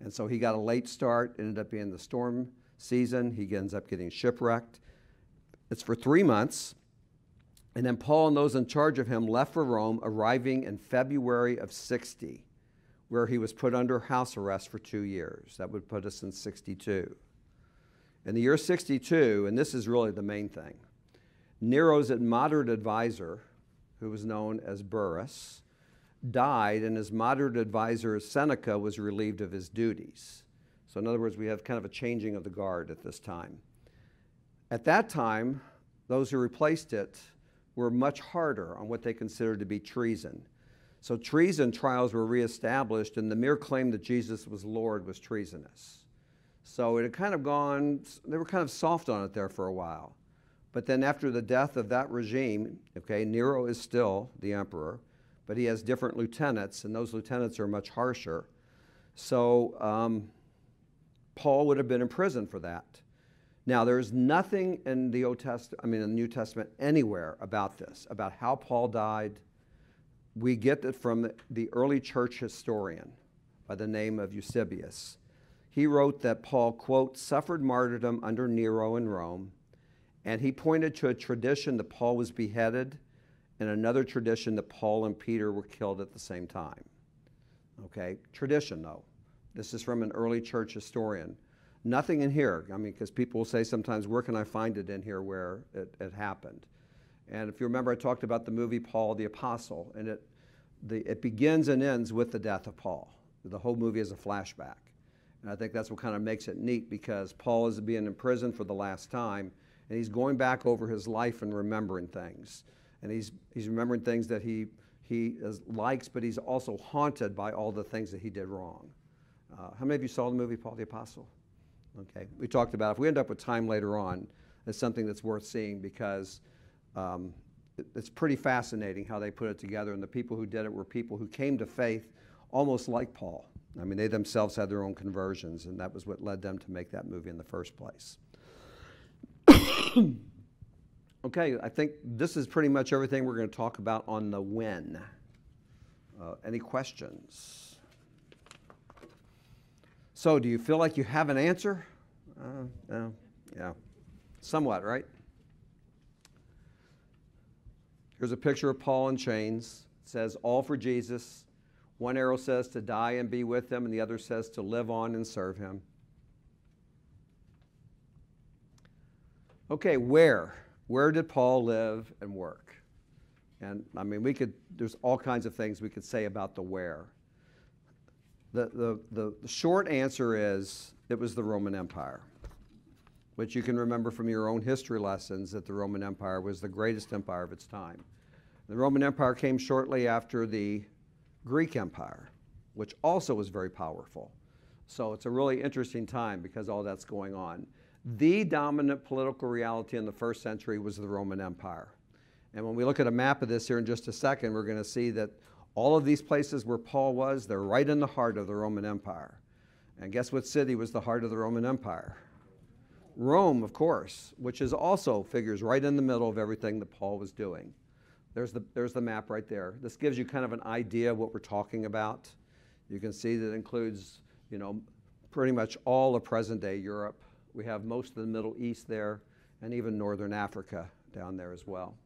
S1: And so he got a late start, ended up being the storm season. He ends up getting shipwrecked. It's for 3 months. And then Paul and those in charge of him left for Rome, arriving in February of 60, where he was put under house arrest for 2 years. That would put us in 62. In the year 62, and this is really the main thing, Nero's moderate advisor, who was known as Burrus, died, and his moderate advisor Seneca was relieved of his duties. So in other words, we have kind of a changing of the guard at this time. At that time, those who replaced it were much harder on what they considered to be treason. So treason trials were reestablished, and the mere claim that Jesus was Lord was treasonous. So it had kind of gone, they were kind of soft on it there for a while. But then after the death of that regime, okay, Nero is still the emperor, but he has different lieutenants, and those lieutenants are much harsher. So Paul would have been in prison for that. Now, there's nothing in the in the New Testament anywhere about this, about how Paul died. We get it from the early church historian by the name of Eusebius. He wrote that Paul, quote, suffered martyrdom under Nero in Rome, and he pointed to a tradition that Paul was beheaded and another tradition that Paul and Peter were killed at the same time. Okay, tradition though. This is from an early church historian. Nothing in here, I mean, because people will say sometimes, where can I find it in here where it happened? And if you remember, I talked about the movie Paul the Apostle, and it begins and ends with the death of Paul. The whole movie is a flashback. And I think that's what kind of makes it neat, because Paul is being in prison for the last time, and he's going back over his life and remembering things. And he's remembering things that he likes, but he's also haunted by all the things that he did wrong. How many of you saw the movie Paul the Apostle? Okay, we talked about, if we end up with time later on, it's something that's worth seeing, because it's pretty fascinating how they put it together, and the people who did it were people who came to faith almost like Paul. I mean, they themselves had their own conversions, and that was what led them to make that movie in the first place. Okay, I think this is pretty much everything we're going to talk about on the when. Any questions? So, do you feel like you have an answer? Yeah, somewhat, right? Here's a picture of Paul in chains. It says, all for Jesus. One arrow says to die and be with him, and the other says to live on and serve him. Okay, where? Where did Paul live and work? And I mean, there's all kinds of things we could say about the where. The short answer is, it was the Roman Empire, which you can remember from your own history lessons, that the Roman Empire was the greatest empire of its time. The Roman Empire came shortly after the Greek Empire, which also was very powerful. So it's a really interesting time because all that's going on. The dominant political reality in the first century was the Roman Empire. And when we look at a map of this here in just a second, we're going to see that all of these places where Paul was, they're right in the heart of the Roman Empire. And guess what city was the heart of the Roman Empire? Rome, of course, which is also figures right in the middle of everything that Paul was doing. There's the map right there. This gives you kind of an idea of what we're talking about. You can see that it includes, pretty much all of present-day Europe. We have most of the Middle East there, and even northern Africa down there as well.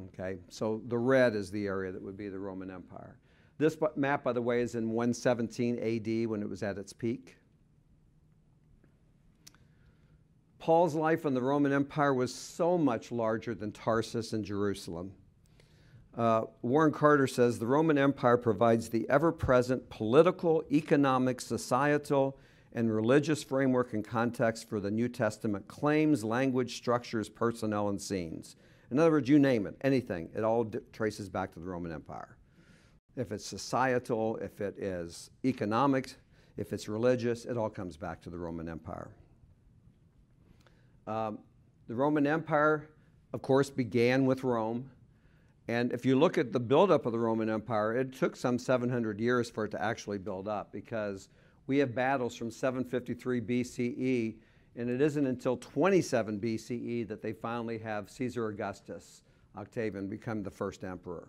S1: Okay, so the red is the area that would be the Roman Empire. This map, by the way, is in 117 AD when it was at its peak. Paul's life in the Roman Empire was so much larger than Tarsus and Jerusalem. Warren Carter says, the Roman Empire provides the ever-present political, economic, societal, and religious framework and context for the New Testament claims, language, structures, personnel, and scenes. In other words, you name it, anything, it all traces back to the Roman Empire. If it's societal, if it is economic, if it's religious, it all comes back to the Roman Empire. The Roman Empire, of course, began with Rome. And if you look at the buildup of the Roman Empire, it took some 700 years for it to actually build up, because we have battles from 753 BCE, and it isn't until 27 BCE that they finally have Caesar Augustus, Octavian, become the first emperor.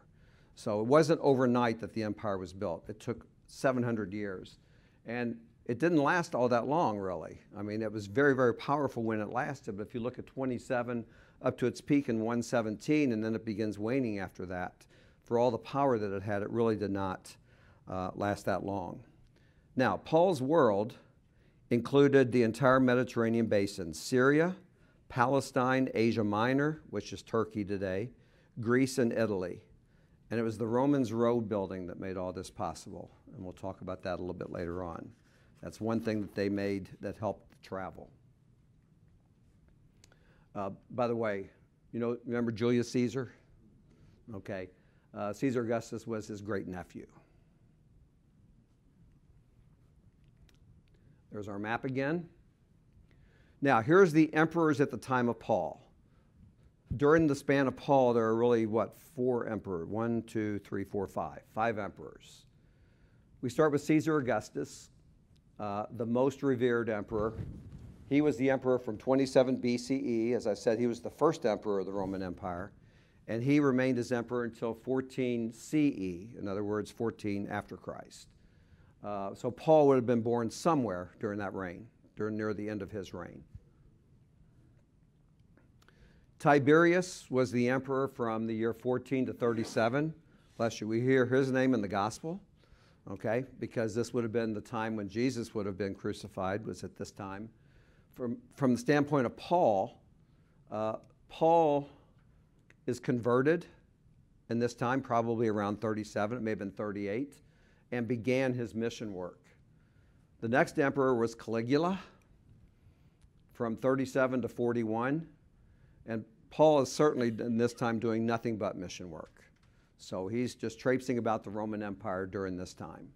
S1: So it wasn't overnight that the empire was built. It took 700 years. And it didn't last all that long, really. I mean, it was very, very powerful when it lasted, but if you look at 27 up to its peak in 117, and then it begins waning after that, for all the power that it had, it really did not last that long. Now, Paul's world included the entire Mediterranean basin: Syria, Palestine, Asia Minor, which is Turkey today, Greece, and Italy. And it was the Romans' road building that made all this possible, and we'll talk about that a little bit later on. That's one thing that they made that helped travel. By the way, remember Julius Caesar? Okay. Caesar Augustus was his great-nephew. There's our map again. Now, here's the emperors at the time of Paul. During the span of Paul, there are really, four emperors? 1, 2, 3, 4, 5. 5 emperors. We start with Caesar Augustus, the most revered emperor. He was the emperor from 27 BCE. As I said, he was the first emperor of the Roman Empire. And he remained as emperor until 14 CE, in other words, 14 after Christ. So Paul would have been born somewhere during that reign, near the end of his reign. Tiberius was the emperor from the year 14 to 37. Bless you. We hear his name in the gospel, okay, because this would have been the time when Jesus would have been crucified, was at this time. From the standpoint of Paul, Paul is converted in this time, probably around 37, it may have been 38, and began his mission work. The next emperor was Caligula from 37 to 41, and Paul is certainly in this time doing nothing but mission work. So he's just traipsing about the Roman Empire during this time.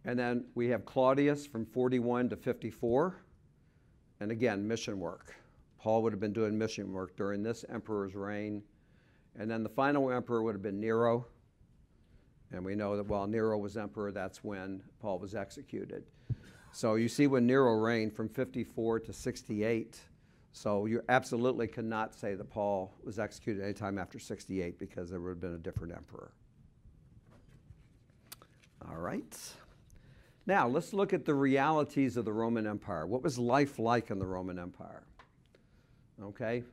S1: And then we have Claudius from 41 to 54, and again, mission work. Paul would have been doing mission work during this emperor's reign. And then the final emperor would have been Nero. And we know that while Nero was emperor, that's when Paul was executed. So you see when Nero reigned from 54 to 68. So you absolutely cannot say that Paul was executed any time after 68 because there would have been a different emperor. All right. Now let's look at the realities of the Roman Empire. What was life like in the Roman Empire? Okay.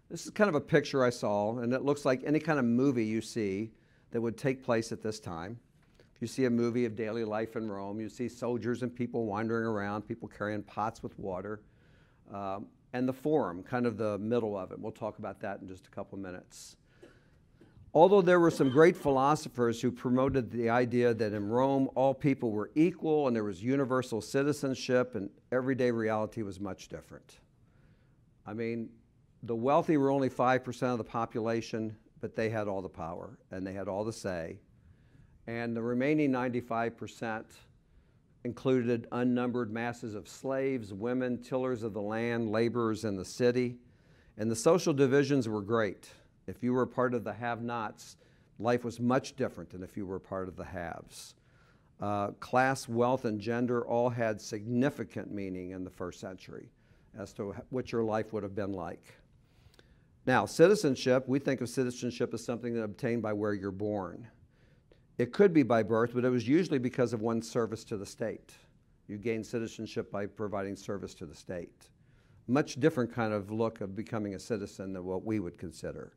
S1: This is kind of a picture I saw, and it looks like any kind of movie you see that would take place at this time. If you see a movie of daily life in Rome, you see soldiers and people wandering around, people carrying pots with water, and the Forum, kind of the middle of it. We'll talk about that in just a couple minutes. Although there were some great philosophers who promoted the idea that in Rome all people were equal and there was universal citizenship, and everyday reality was much different. I mean, the wealthy were only 5% of the population, but they had all the power and they had all the say. And the remaining 95% included unnumbered masses of slaves, women, tillers of the land, laborers in the city. And the social divisions were great. If you were part of the have-nots, life was much different than if you were part of the haves. Class, wealth, and gender all had significant meaning in the first century as to what your life would have been like. Now, citizenship, we think of citizenship as something that's obtained by where you're born. It could be by birth, but it was usually because of one's service to the state. You gain citizenship by providing service to the state. Much different kind of look of becoming a citizen than what we would consider.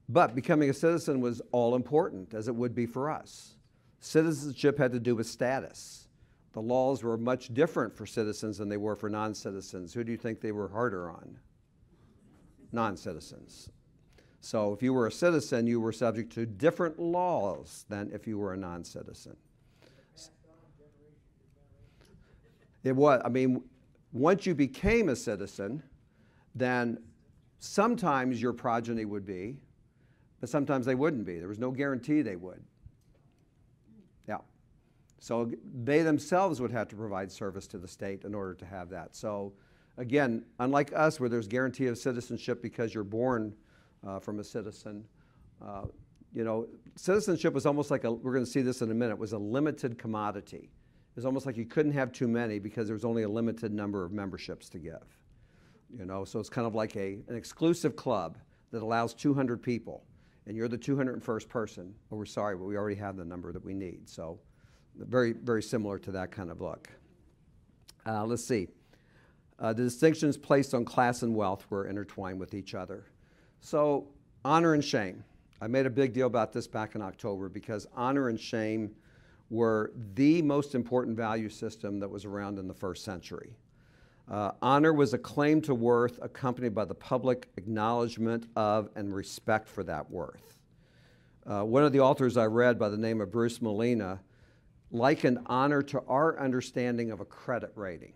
S1: But becoming a citizen was all important, as it would be for us. Citizenship had to do with status. The laws were much different for citizens than they were for non-citizens. Who do you think they were harder on? Non-citizens. So if you were a citizen, you were subject to different laws than if you were a non-citizen. It was, I mean, once you became a citizen, then sometimes your progeny would be, but sometimes they wouldn't be. There was no guarantee they would. Yeah. So they themselves would have to provide service to the state in order to have that. So again, unlike us where there's guarantee of citizenship because you're born from a citizen, you know, citizenship was almost like we're going to see this in a minute, was a limited commodity. It was almost like you couldn't have too many because there was only a limited number of memberships to give. You know, so it's kind of like an exclusive club that allows 200 people, and you're the 201st person. Oh, we're sorry, but we already have the number that we need. So very, very similar to that kind of look. Let's see. The distinctions placed on class and wealth were intertwined with each other. So honor and shame. I made a big deal about this back in October because honor and shame were the most important value system that was around in the first century. Honor was a claim to worth accompanied by the public acknowledgement of and respect for that worth. One of the authors I read by the name of Bruce Molina likened honor to our understanding of a credit rating.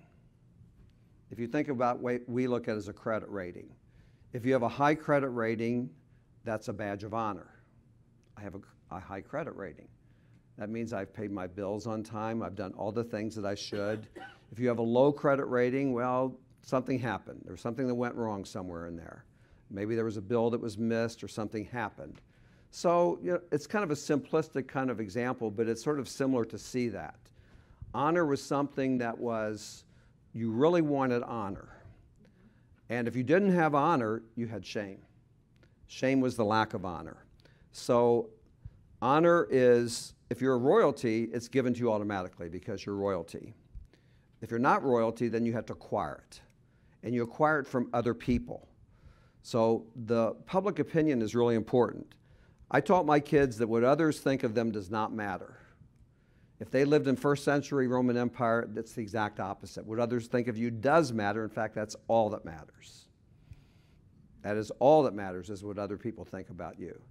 S1: If you think about what we look at as a credit rating, if you have a high credit rating, that's a badge of honor. I have a high credit rating. That means I've paid my bills on time, I've done all the things that I should. If you have a low credit rating, well, something happened. There was something that went wrong somewhere in there. Maybe there was a bill that was missed or something happened. So you know, it's kind of a simplistic kind of example, but it's sort of similar to see that. Honor was something that was, you really wanted honor. And if you didn't have honor, you had shame. Shame was the lack of honor. So honor is, if you're a royalty, it's given to you automatically because you're royalty. If you're not royalty, then you have to acquire it. and you acquire it from other people. So the public opinion is really important. I taught my kids that what others think of them does not matter. If they lived in first century Roman Empire, that's the exact opposite. What others think of you does matter. In fact, that's all that matters. That is all that matters, is what other people think about you.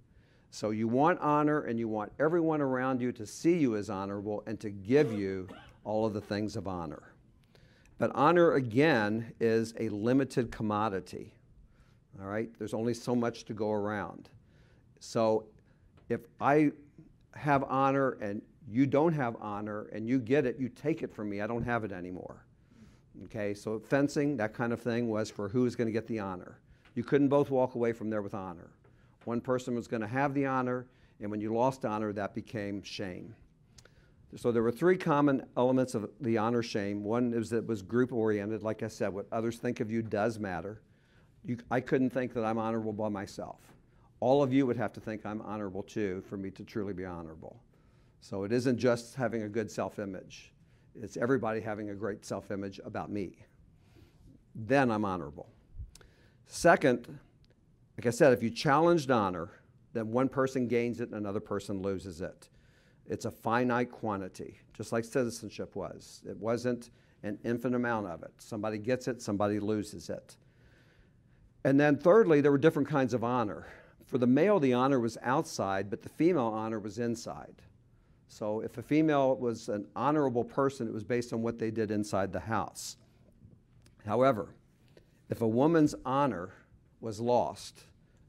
S1: So you want honor, and you want everyone around you to see you as honorable and to give you all of the things of honor. But honor, again, is a limited commodity. All right? There's only so much to go around. So if I have honor and you don't have honor and you get it, you take it from me, I don't have it anymore. Okay? So fencing, that kind of thing, was for who is going to get the honor. You couldn't both walk away from there with honor. One person was going to have the honor, and when you lost honor, that became shame. So there were three common elements of the honor shame. One is that it was group-oriented. Like I said, what others think of you does matter. I couldn't think that I'm honorable by myself. All of you would have to think I'm honorable too for me to truly be honorable. So it isn't just having a good self-image. It's everybody having a great self-image about me. Then I'm honorable. Second, like I said, if you challenged honor, then one person gains it and another person loses it. It's a finite quantity, just like citizenship was. It wasn't an infinite amount of it. Somebody gets it, somebody loses it. And then thirdly, there were different kinds of honor. For the male, the honor was outside, but the female honor was inside. So if a female was an honorable person, it was based on what they did inside the house. However, if a woman's honor was lost,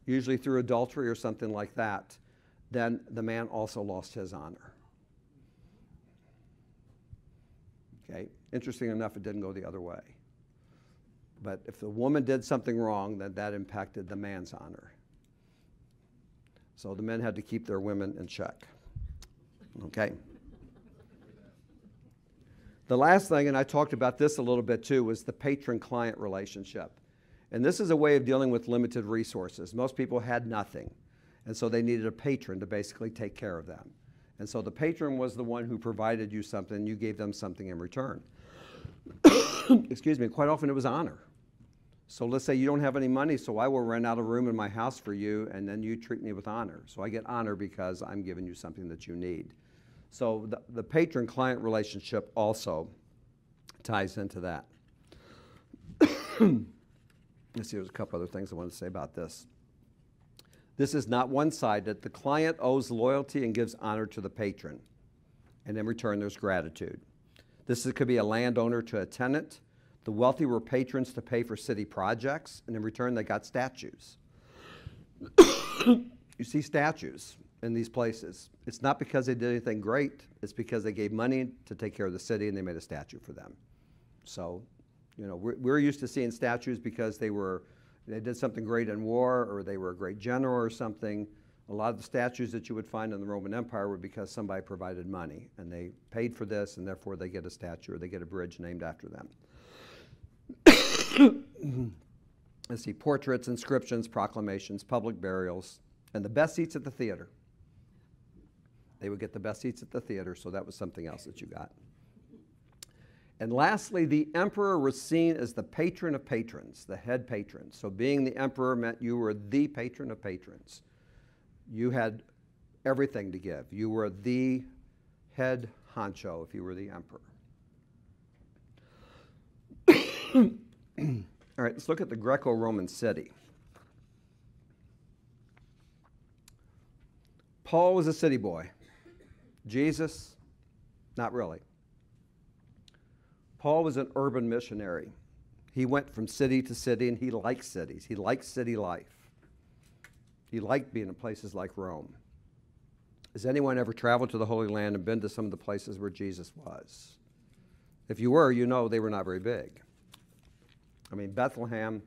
S1: usually through adultery or something like that, then the man also lost his honor. Okay, interesting enough, it didn't go the other way. But if the woman did something wrong, then that impacted the man's honor. So the men had to keep their women in check. Okay. The last thing, and I talked about this a little bit too, was the patron-client relationship. And this is a way of dealing with limited resources. Most people had nothing, and so they needed a patron to basically take care of them. And so the patron was the one who provided you something, and you gave them something in return. Excuse me, quite often it was honor. So let's say you don't have any money, so I will rent out a room in my house for you, and then you treat me with honor. So I get honor because I'm giving you something that you need. So the patron-client relationship also ties into that. Let's see, there's a couple other things I want to say about this. This is not one-sided. The client owes loyalty and gives honor to the patron. And in return, there's gratitude. Could be a landowner to a tenant. The wealthy were patrons to pay for city projects, and in return, they got statues. You see statues in these places. It's not because they did anything great. It's because they gave money to take care of the city, and they made a statue for them. So, you know, we're used to seeing statues because they did something great in war, or they were a great general or something. A lot of the statues that you would find in the Roman Empire were because somebody provided money, and they paid for this, and therefore they get a statue or they get a bridge named after them. Let's see, portraits, inscriptions, proclamations, public burials, and the best seats at the theater. They would get the best seats at the theater, so that was something else that you got. And lastly, the emperor was seen as the patron of patrons, the head patron. So being the emperor meant you were the patron of patrons. You had everything to give. You were the head honcho if you were the emperor. All right, let's look at the Greco-Roman city. Paul was a city boy. Jesus, not really. Paul was an urban missionary. He went from city to city, and he liked cities. He liked city life. He liked being in places like Rome. Has anyone ever traveled to the Holy Land and been to some of the places where Jesus was? If you were, you know they were not very big. I mean, Bethlehem,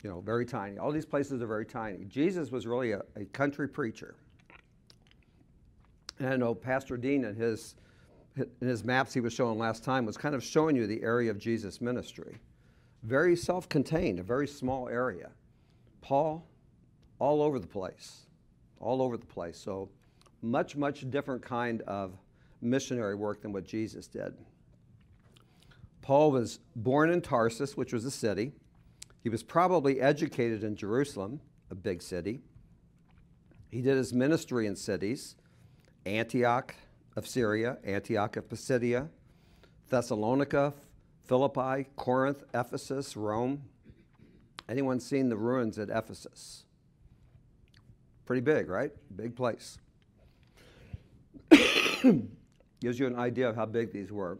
S1: you know, very tiny. All these places are very tiny. Jesus was really a country preacher. And I know Pastor Dean in his maps he was showing last time was kind of showing you the area of Jesus' ministry. Very self-contained, a very small area. Paul, all over the place. All over the place. So much, much different kind of missionary work than what Jesus did. Paul was born in Tarsus, which was a city. He was probably educated in Jerusalem, a big city. He did his ministry in cities: Antioch of Syria, Antioch of Pisidia, Thessalonica, Philippi, Corinth, Ephesus, Rome. Anyone seen the ruins at Ephesus? Pretty big, right? Big place. Gives you an idea of how big these were.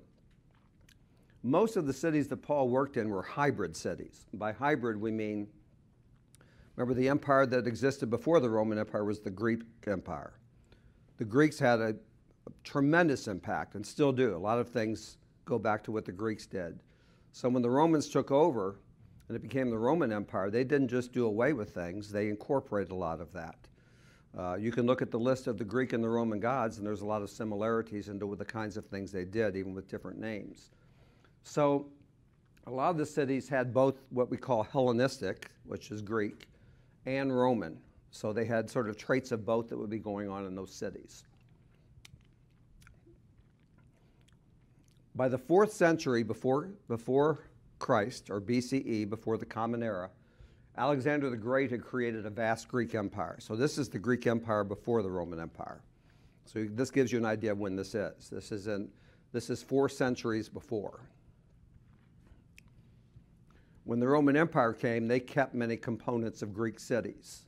S1: Most of the cities that Paul worked in were hybrid cities. By hybrid, we mean, remember, the empire that existed before the Roman Empire was the Greek Empire. The Greeks had a tremendous impact and still do. A lot of things go back to what the Greeks did. So when the Romans took over and it became the Roman Empire, they didn't just do away with things, they incorporated a lot of that. You can look at the list of the Greek and the Roman gods, and there's a lot of similarities into the kinds of things they did, even with different names. So a lot of the cities had both what we call Hellenistic, which is Greek, and Roman. So they had sort of traits of both that would be going on in those cities. By the 4th century before Christ, or BCE, before the Common Era, Alexander the Great had created a vast Greek empire. So this is the Greek Empire before the Roman Empire. So this gives you an idea of when this is. This is 4 centuries before. When the Roman Empire came, they kept many components of Greek cities.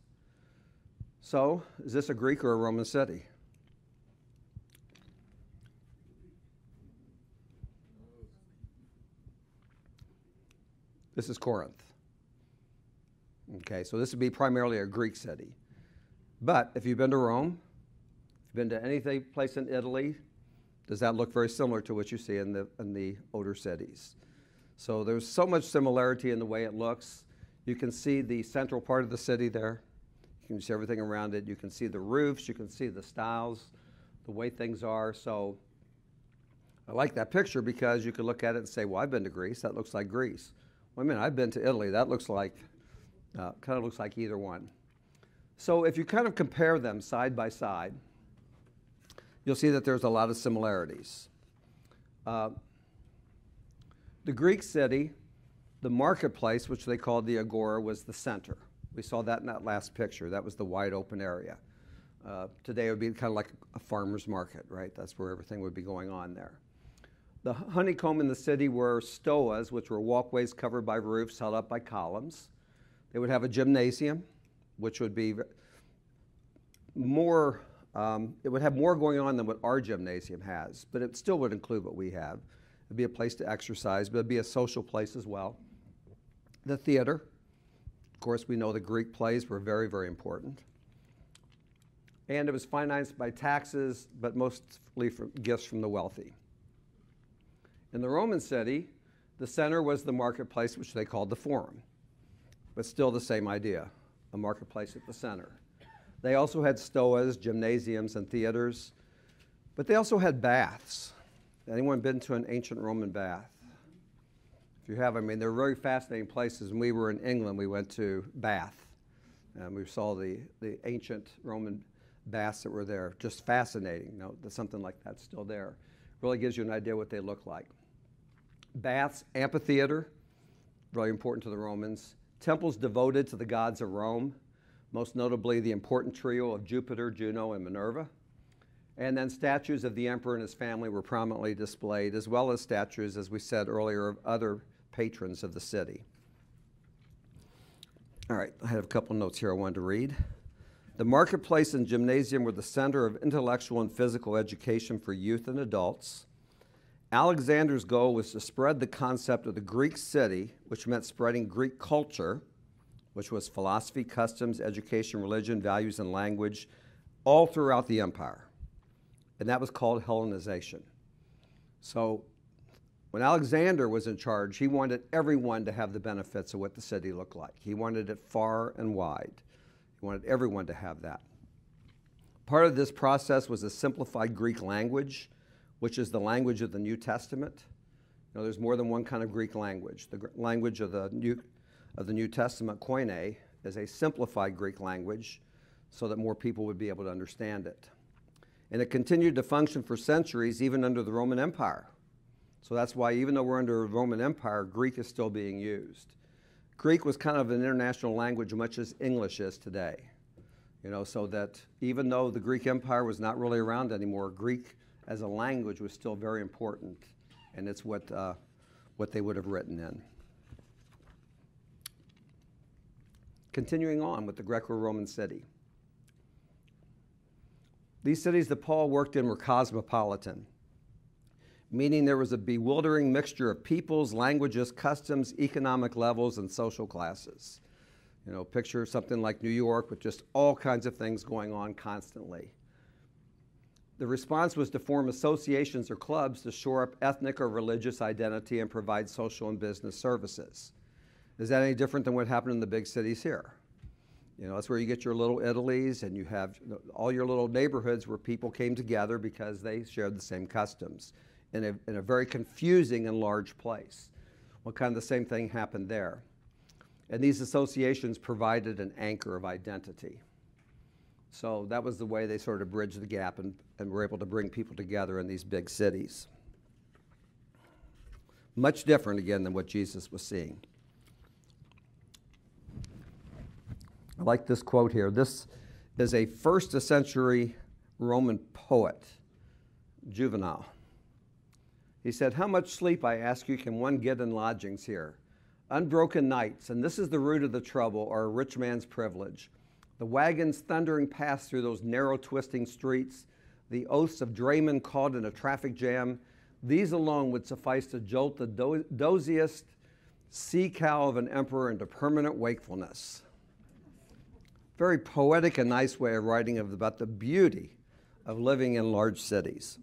S1: So, is this a Greek or a Roman city? This is Corinth. Okay, so this would be primarily a Greek city. But if you've been to Rome, if you've been to any place in Italy, does that look very similar to what you see in the older cities? So there's so much similarity in the way it looks. You can see the central part of the city there. You can see everything around it. You can see the roofs. You can see the styles, the way things are. So I like that picture because you can look at it and say, well, I've been to Greece. That looks like Greece. Wait a minute, I've been to Italy. That looks like, kind of looks like either one. So if you kind of compare them side by side, you'll see that there's a lot of similarities. The Greek city, the marketplace, which they called the agora, was the center. We saw that in that last picture. That was the wide open area. Today it would be kind of like a farmer's market, right? That's where everything would be going on there. The honeycomb in the city were stoas, which were walkways covered by roofs held up by columns. They would have a gymnasium, which would be more, it would have more going on than what our gymnasium has, but it still would include what we have. It'd be a place to exercise, but it'd be a social place as well. The theater, of course, we know the Greek plays were very, very important. And it was financed by taxes, but mostly from gifts from the wealthy. In the Roman city, the center was the marketplace, which they called the forum, but still the same idea, a marketplace at the center. They also had stoas, gymnasiums, and theaters, but they also had baths. Anyone been to an ancient Roman bath? If you have, I mean, they're very fascinating places. When we were in England, we went to Bath, and we saw the ancient Roman baths that were there. Just fascinating. You know, that something like that's still there. Really gives you an idea what they look like. Baths, amphitheater, really important to the Romans. Temples devoted to the gods of Rome, most notably the important trio of Jupiter, Juno, and Minerva. And then statues of the emperor and his family were prominently displayed, as well as statues, as we said earlier, of other patrons of the city. All right, I have a couple notes here I wanted to read. The marketplace and gymnasium were the center of intellectual and physical education for youth and adults. Alexander's goal was to spread the concept of the Greek city, which meant spreading Greek culture, which was philosophy, customs, education, religion, values, and language, all throughout the empire. And that was called Hellenization. So when Alexander was in charge, he wanted everyone to have the benefits of what the city looked like. He wanted it far and wide. He wanted everyone to have that. Part of this process was a simplified Greek language, which is the language of the New Testament. You know, there's more than one kind of Greek language. The language of the New Testament, Koine, is a simplified Greek language so that more people would be able to understand it. And it continued to function for centuries, even under the Roman Empire. So that's why even though we're under a Roman Empire, Greek is still being used. Greek was kind of an international language, much as English is today. So that even though the Greek Empire was not really around anymore, Greek as a language was still very important, and it's what they would have written in. Continuing on with the Greco-Roman city. These cities that Paul worked in were cosmopolitan, meaning there was a bewildering mixture of peoples, languages, customs, economic levels, and social classes. Picture something like New York with just all kinds of things going on constantly. The response was to form associations or clubs to shore up ethnic or religious identity and provide social and business services. Is that any different than what happened in the big cities here? That's where you get your little Italys, and you have all your little neighborhoods where people came together because they shared the same customs in a very confusing and large place. Well, kind of the same thing happened there. And these associations provided an anchor of identity. So that was the way they sort of bridged the gap and were able to bring people together in these big cities. Much different, again, than what Jesus was seeing. I like this quote here. This is a first-century Roman poet, Juvenal. He said, "How much sleep, I ask you, can one get in lodgings here? Unbroken nights, and this is the root of the trouble, are a rich man's privilege. The wagons thundering past through those narrow, twisting streets, the oaths of draymen caught in a traffic jam, these alone would suffice to jolt the doziest sea cow of an emperor into permanent wakefulness." Very poetic and nice way of writing about the beauty of living in large cities.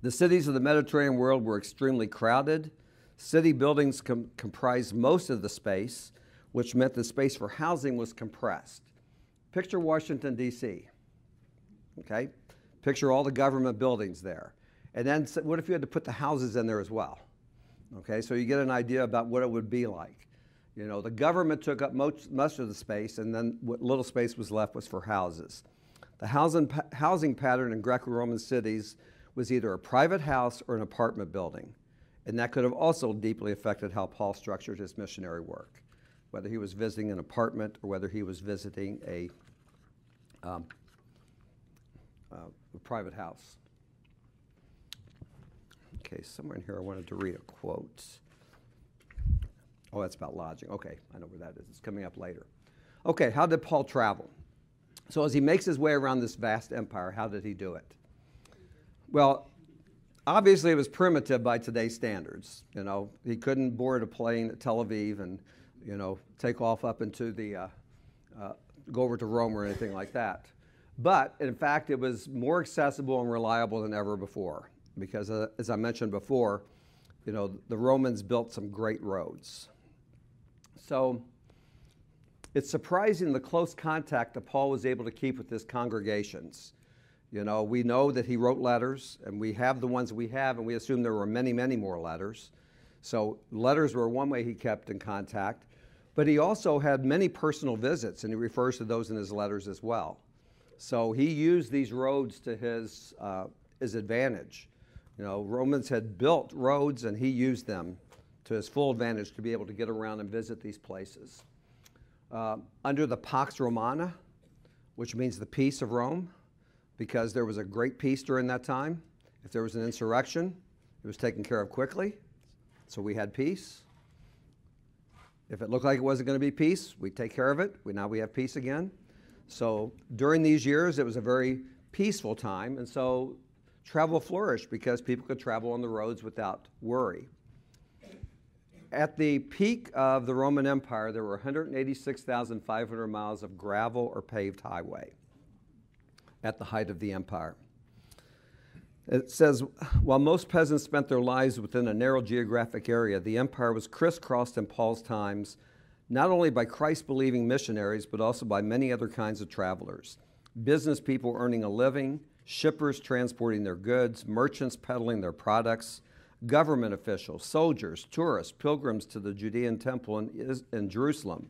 S1: The cities of the Mediterranean world were extremely crowded. City buildings comprised most of the space, which meant the space for housing was compressed. Picture Washington, D.C. Okay? Picture all the government buildings there. And then what if you had to put the houses in there as well? Okay, so you get an idea about what it would be like. The government took up much of the space, and then what little space was left was for houses. The housing pattern in Greco-Roman cities was either a private house or an apartment building. And that could have also deeply affected how Paul structured his missionary work, whether he was visiting an apartment or whether he was visiting a private house. Okay, somewhere in here I wanted to read a quote. Oh, that's about lodging. Okay, I know where that is. It's coming up later. Okay, how did Paul travel? So as he makes his way around this vast empire, how did he do it? Well, obviously it was primitive by today's standards. He couldn't board a plane at Tel Aviv and, take off up into the, go over to Rome or anything like that. But in fact, it was more accessible and reliable than ever before because, as I mentioned before, the Romans built some great roads. So it's surprising the close contact that Paul was able to keep with his congregations. We know that he wrote letters, and we have the ones we have, and we assume there were many, many more letters. So letters were one way he kept in contact. But he also had many personal visits, and he refers to those in his letters as well. So he used these roads to his advantage. Romans had built roads, and he used them to his full advantage to be able to get around and visit these places. Under the Pax Romana, which means the peace of Rome, because there was a great peace during that time. If there was an insurrection, it was taken care of quickly. So we had peace. If it looked like it wasn't going to be peace, we'd take care of it. Now we have peace again. So during these years, it was a very peaceful time. And so travel flourished because people could travel on the roads without worry. At the peak of the Roman Empire, there were 186,500 miles of gravel or paved highway at the height of the empire. It says, while most peasants spent their lives within a narrow geographic area, the empire was crisscrossed in Paul's times, not only by Christ-believing missionaries, but also by many other kinds of travelers. Business people earning a living, shippers transporting their goods, merchants peddling their products, government officials, soldiers, tourists, pilgrims to the Judean temple in Jerusalem,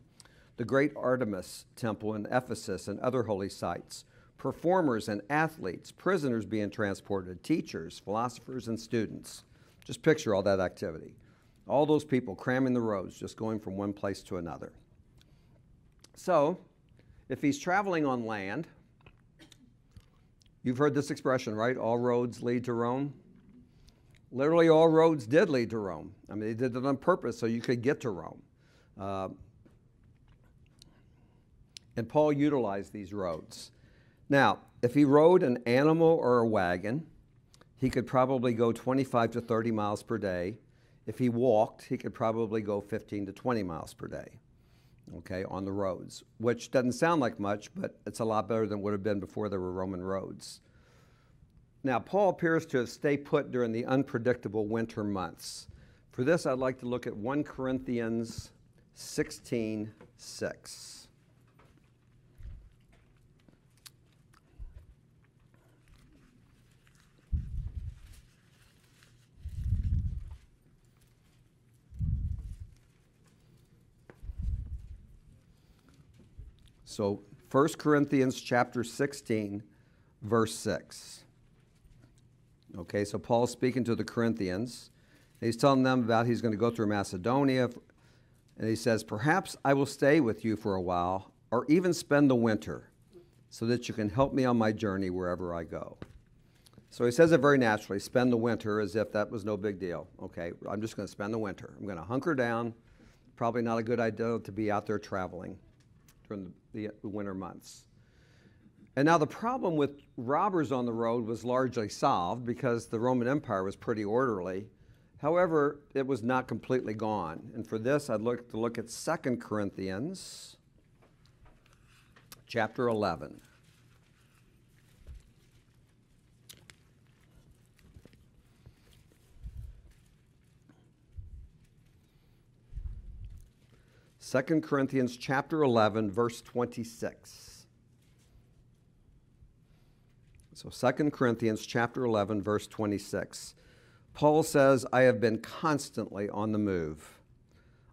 S1: the great Artemis temple in Ephesus and other holy sites, performers and athletes, prisoners being transported, teachers, philosophers, and students. Just picture all that activity. All those people cramming the roads, just going from one place to another. So, if he's traveling on land, you've heard this expression, right? All roads lead to Rome. Literally, all roads did lead to Rome. I mean, they did it on purpose so you could get to Rome. And Paul utilized these roads. Now, if he rode an animal or a wagon, he could probably go 25 to 30 miles per day. If he walked, he could probably go 15 to 20 miles per day, okay, on the roads, which doesn't sound like much, but it's a lot better than it would have been before there were Roman roads. Now, Paul appears to have stayed put during the unpredictable winter months. For this, I'd like to look at 1 Corinthians 16:6. So 1 Corinthians chapter 16, verse 6. Okay, so Paul's speaking to the Corinthians. He's telling them about he's going to go through Macedonia. And he says, perhaps I will stay with you for a while or even spend the winter so that you can help me on my journey wherever I go. So he says it very naturally, spend the winter, as if that was no big deal. Okay, I'm just going to spend the winter. I'm going to hunker down. Probably not a good idea to be out there traveling during the winter months. And now the problem with robbers on the road was largely solved because the Roman Empire was pretty orderly. However, it was not completely gone. And for this, I'd like to look at 2 Corinthians chapter 11. Second Corinthians chapter 11, verse 26. So 2 Corinthians chapter 11, verse 26. Paul says, I have been constantly on the move.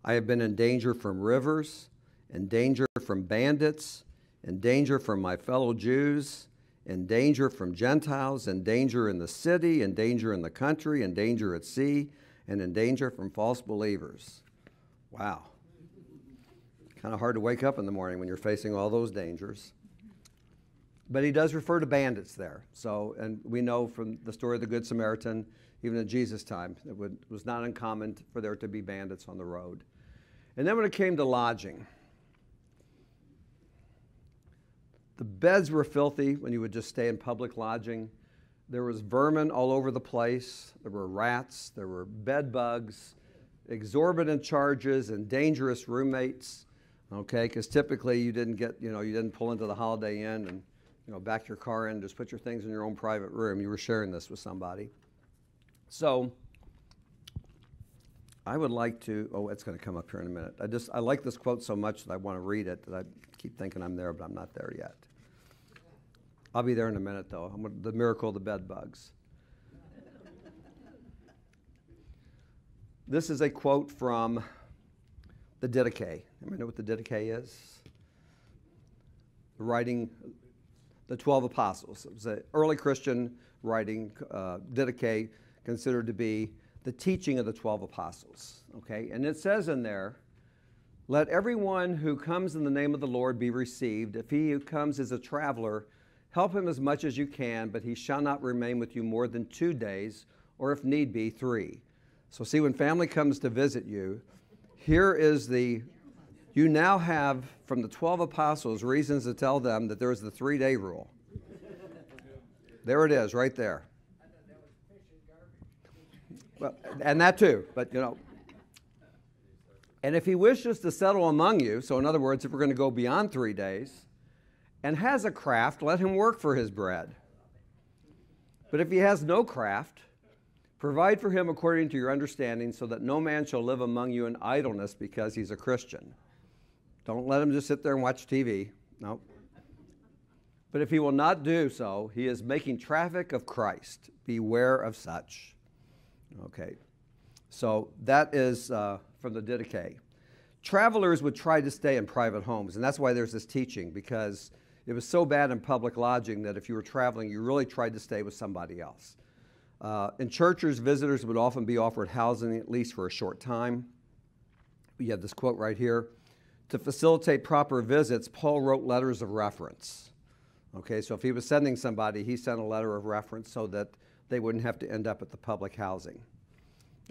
S1: I have been in danger from rivers, in danger from bandits, in danger from my fellow Jews, in danger from Gentiles, in danger in the city, in danger in the country, in danger at sea, and in danger from false believers. Wow. Kind of hard to wake up in the morning when you're facing all those dangers. But he does refer to bandits there. So, and we know from the story of the Good Samaritan, even in Jesus' time, it was not uncommon for there to be bandits on the road. And then when it came to lodging, the beds were filthy when you would just stay in public lodging. There was vermin all over the place. There were rats. There were bed bugs, exorbitant charges, and dangerous roommates. Okay, because typically you didn't get, you didn't pull into the Holiday Inn and, back your car in, just put your things in your own private room. You were sharing this with somebody. So I would like to, it's going to come up here in a minute. I like this quote so much that I want to read it that I keep thinking I'm there, but I'm not there yet. I'll be there in a minute, though. The miracle of the bed bugs. This is a quote from the Didache. Anybody know what the Didache is? The writing, the 12 Apostles. It was an early Christian writing, Didache, considered to be the teaching of the 12 Apostles. Okay, and it says in there, let everyone who comes in the name of the Lord be received. If he who comes is a traveler, help him as much as you can, but he shall not remain with you more than 2 days, or if need be, 3. So see, when family comes to visit you, here is you now have, from the 12 apostles, reasons to tell them that there is the 3-day rule. There it is, right there. Well, and that too, but And if he wishes to settle among you, so in other words, if we're going to go beyond 3 days, and has a craft, let him work for his bread. But if he has no craft, provide for him according to your understanding, so that no man shall live among you in idleness because he's a Christian. Don't let him just sit there and watch TV. No. But if he will not do so, he is making traffic of Christ. Beware of such. Okay. So that is from the Didache. Travelers would try to stay in private homes, and that's why there's this teaching, because it was so bad in public lodging that if you were traveling, you really tried to stay with somebody else. In churches, visitors would often be offered housing at least for a short time. We have this quote right here. To facilitate proper visits, Paul wrote letters of reference. Okay, so if he was sending somebody, he sent a letter of reference so that they wouldn't have to end up at the public housing.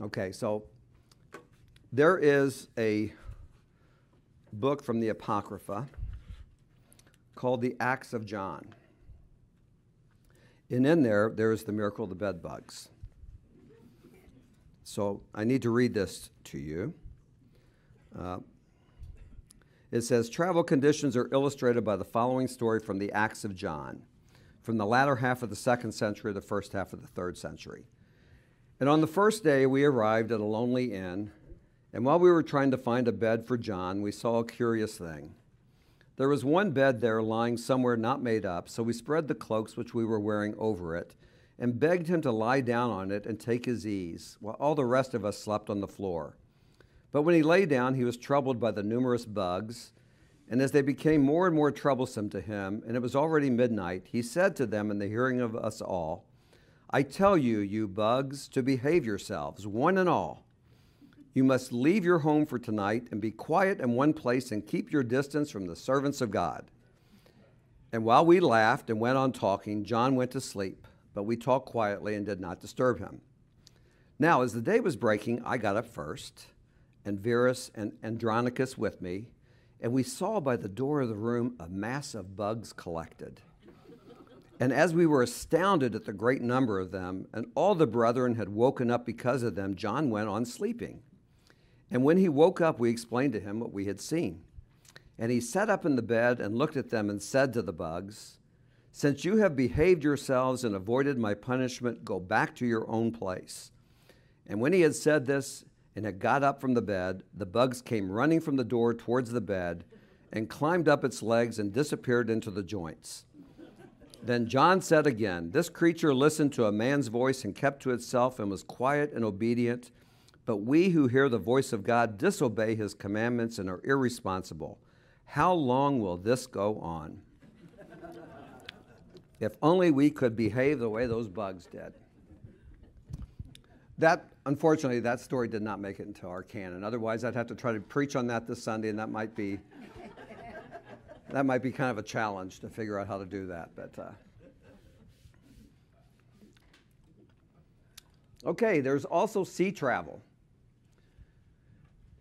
S1: Okay, so there is a book from the Apocrypha called the Acts of John. And in there is the miracle of the bed bugs. So I need to read this to you. It says, travel conditions are illustrated by the following story from the Acts of John, from the latter half of the 2nd century to the first half of the 3rd century. And on the first day, we arrived at a lonely inn, and while we were trying to find a bed for John, we saw a curious thing. There was one bed there lying somewhere not made up, so we spread the cloaks which we were wearing over it and begged him to lie down on it and take his ease, while all the rest of us slept on the floor. But when he lay down, he was troubled by the numerous bugs, and as they became more and more troublesome to him, and it was already midnight, he said to them in the hearing of us all, I tell you, you bugs, to behave yourselves, one and all. You must leave your home for tonight and be quiet in one place and keep your distance from the servants of God. And while we laughed and went on talking, John went to sleep, but we talked quietly and did not disturb him. Now, as the day was breaking, I got up first, and Verus and Andronicus with me, and we saw by the door of the room a mass of bugs collected. And as we were astounded at the great number of them, and all the brethren had woken up because of them, John went on sleeping. And when he woke up, we explained to him what we had seen. And he sat up in the bed and looked at them and said to the bugs, since you have behaved yourselves and avoided my punishment, go back to your own place. And when he had said this and had got up from the bed, the bugs came running from the door towards the bed and climbed up its legs and disappeared into the joints. Then John said again, this creature listened to a man's voice and kept to itself and was quiet and obedient. But we who hear the voice of God disobey his commandments and are irresponsible. How long will this go on? If only we could behave the way those bugs did. Unfortunately, that story did not make it into our canon. Otherwise, I'd have to try to preach on that this Sunday, and that might be kind of a challenge to figure out how to do that. But okay, there's also sea travel.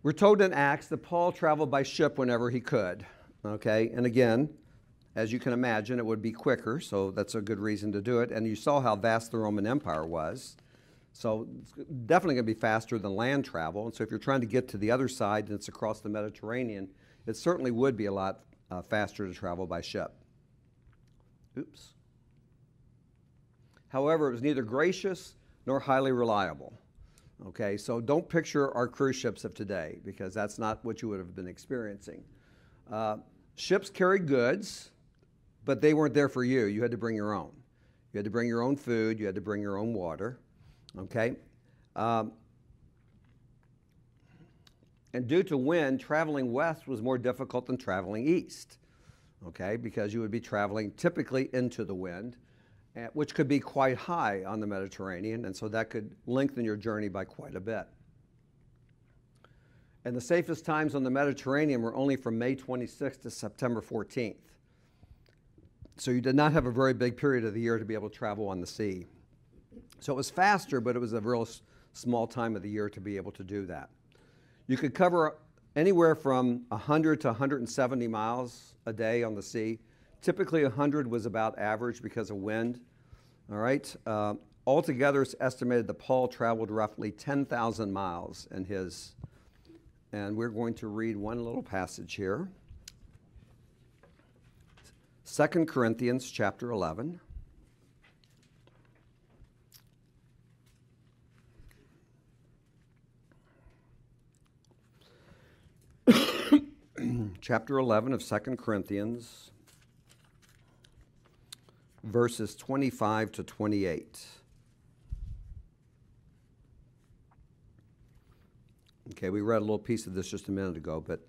S1: We're told in Acts that Paul traveled by ship whenever he could. Okay, and again, as you can imagine, it would be quicker, so that's a good reason to do it. And you saw how vast the Roman Empire was. So it's definitely going to be faster than land travel. And so if you're trying to get to the other side and it's across the Mediterranean, it certainly would be a lot faster to travel by ship. Oops. However, it was neither gracious nor highly reliable. Okay, so don't picture our cruise ships of today, because that's not what you would have been experiencing. Ships carried goods, but they weren't there for you. You had to bring your own. You had to bring your own food. You had to bring your own water. Okay? And due to wind, traveling west was more difficult than traveling east. Okay? Because you would be traveling typically into the wind, which could be quite high on the Mediterranean, and so that could lengthen your journey by quite a bit. And the safest times on the Mediterranean were only from May 26th to September 14th. So you did not have a very big period of the year to be able to travel on the sea. So it was faster, but it was a real small time of the year to be able to do that. You could cover anywhere from 100 to 170 miles a day on the sea. Typically 100 was about average because of wind. All right. Altogether, it's estimated that Paul traveled roughly 10,000 miles in his, and we're going to read one little passage here. 2 Corinthians chapter 11. Chapter 11 of 2 Corinthians, verses 25 to 28. Okay, we read a little piece of this just a minute ago, but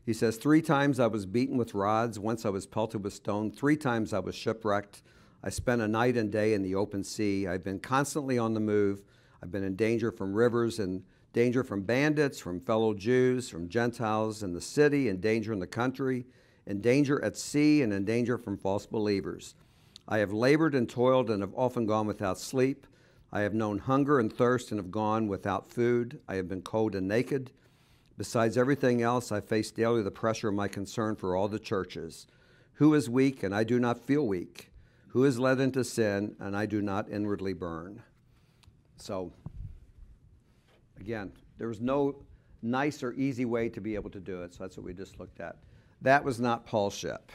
S1: he says, 3 times I was beaten with rods, once I was pelted with stone, 3 times I was shipwrecked, I spent a night and day in the open sea. I've been constantly on the move. I've been in danger from rivers, and danger from bandits, from fellow Jews, from Gentiles in the city, in danger in the country, in danger at sea, and in danger from false believers. I have labored and toiled and have often gone without sleep. I have known hunger and thirst and have gone without food. I have been cold and naked. Besides everything else, I face daily the pressure of my concern for all the churches. Who is weak, and I do not feel weak? Who is led into sin, and I do not inwardly burn? So, again, there was no nice or easy way to be able to do it, so that's what we just looked at. That was not Paul's ship.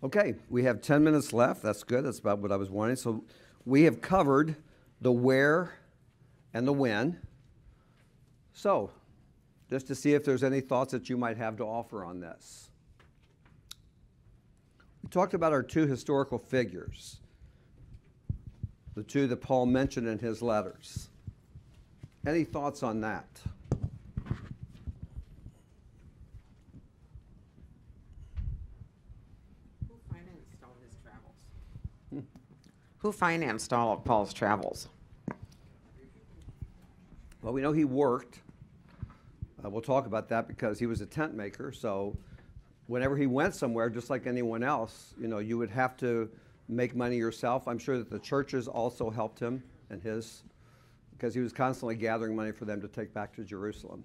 S1: Okay, we have 10 minutes left. That's good. That's about what I was wanting. So we have covered the where and the when. So, just to see if there's any thoughts that you might have to offer on this. We talked about our two historical figures, the two that Paul mentioned in his letters. Any thoughts on that?
S4: Who financed all of Paul's travels?
S1: Well, we know he worked. We'll talk about that because he was a tent maker. So whenever he went somewhere, just like anyone else, you would have to make money yourself. I'm sure that the churches also helped him and because he was constantly gathering money for them to take back to Jerusalem.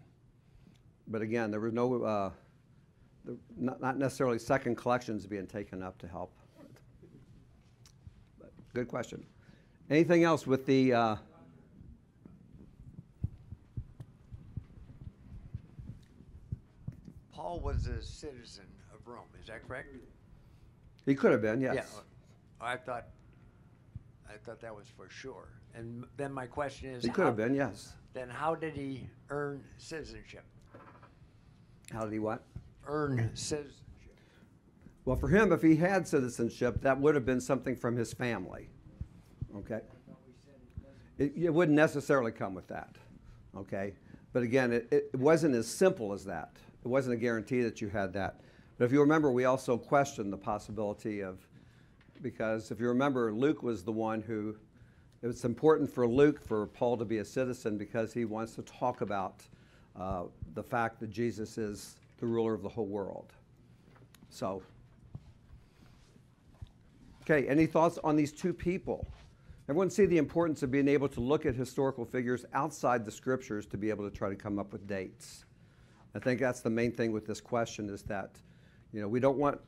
S1: But again, there was not necessarily second collections being taken up to help. But good question. Anything else with the
S5: Paul was a citizen of Rome, is that correct?
S1: He could have been, yes.
S5: Yeah, I thought that was for sure. And then my question is,
S1: He could have been, yes.
S5: Then how did he earn citizenship?
S1: How did he what?
S5: Earn citizenship.
S1: Well, for him, if he had citizenship, that would have been something from his family. Okay? It wouldn't necessarily come with that. Okay? But again, it wasn't as simple as that. It wasn't a guarantee that you had that. But if you remember, we also questioned the possibility of, because if you remember, Luke was the one who, it was important for Luke for Paul to be a citizen because he wants to talk about the fact that Jesus is the ruler of the whole world. So, okay, any thoughts on these two people? Everyone see the importance of being able to look at historical figures outside the scriptures to be able to try to come up with dates. I think that's the main thing with this question is that, we don't want,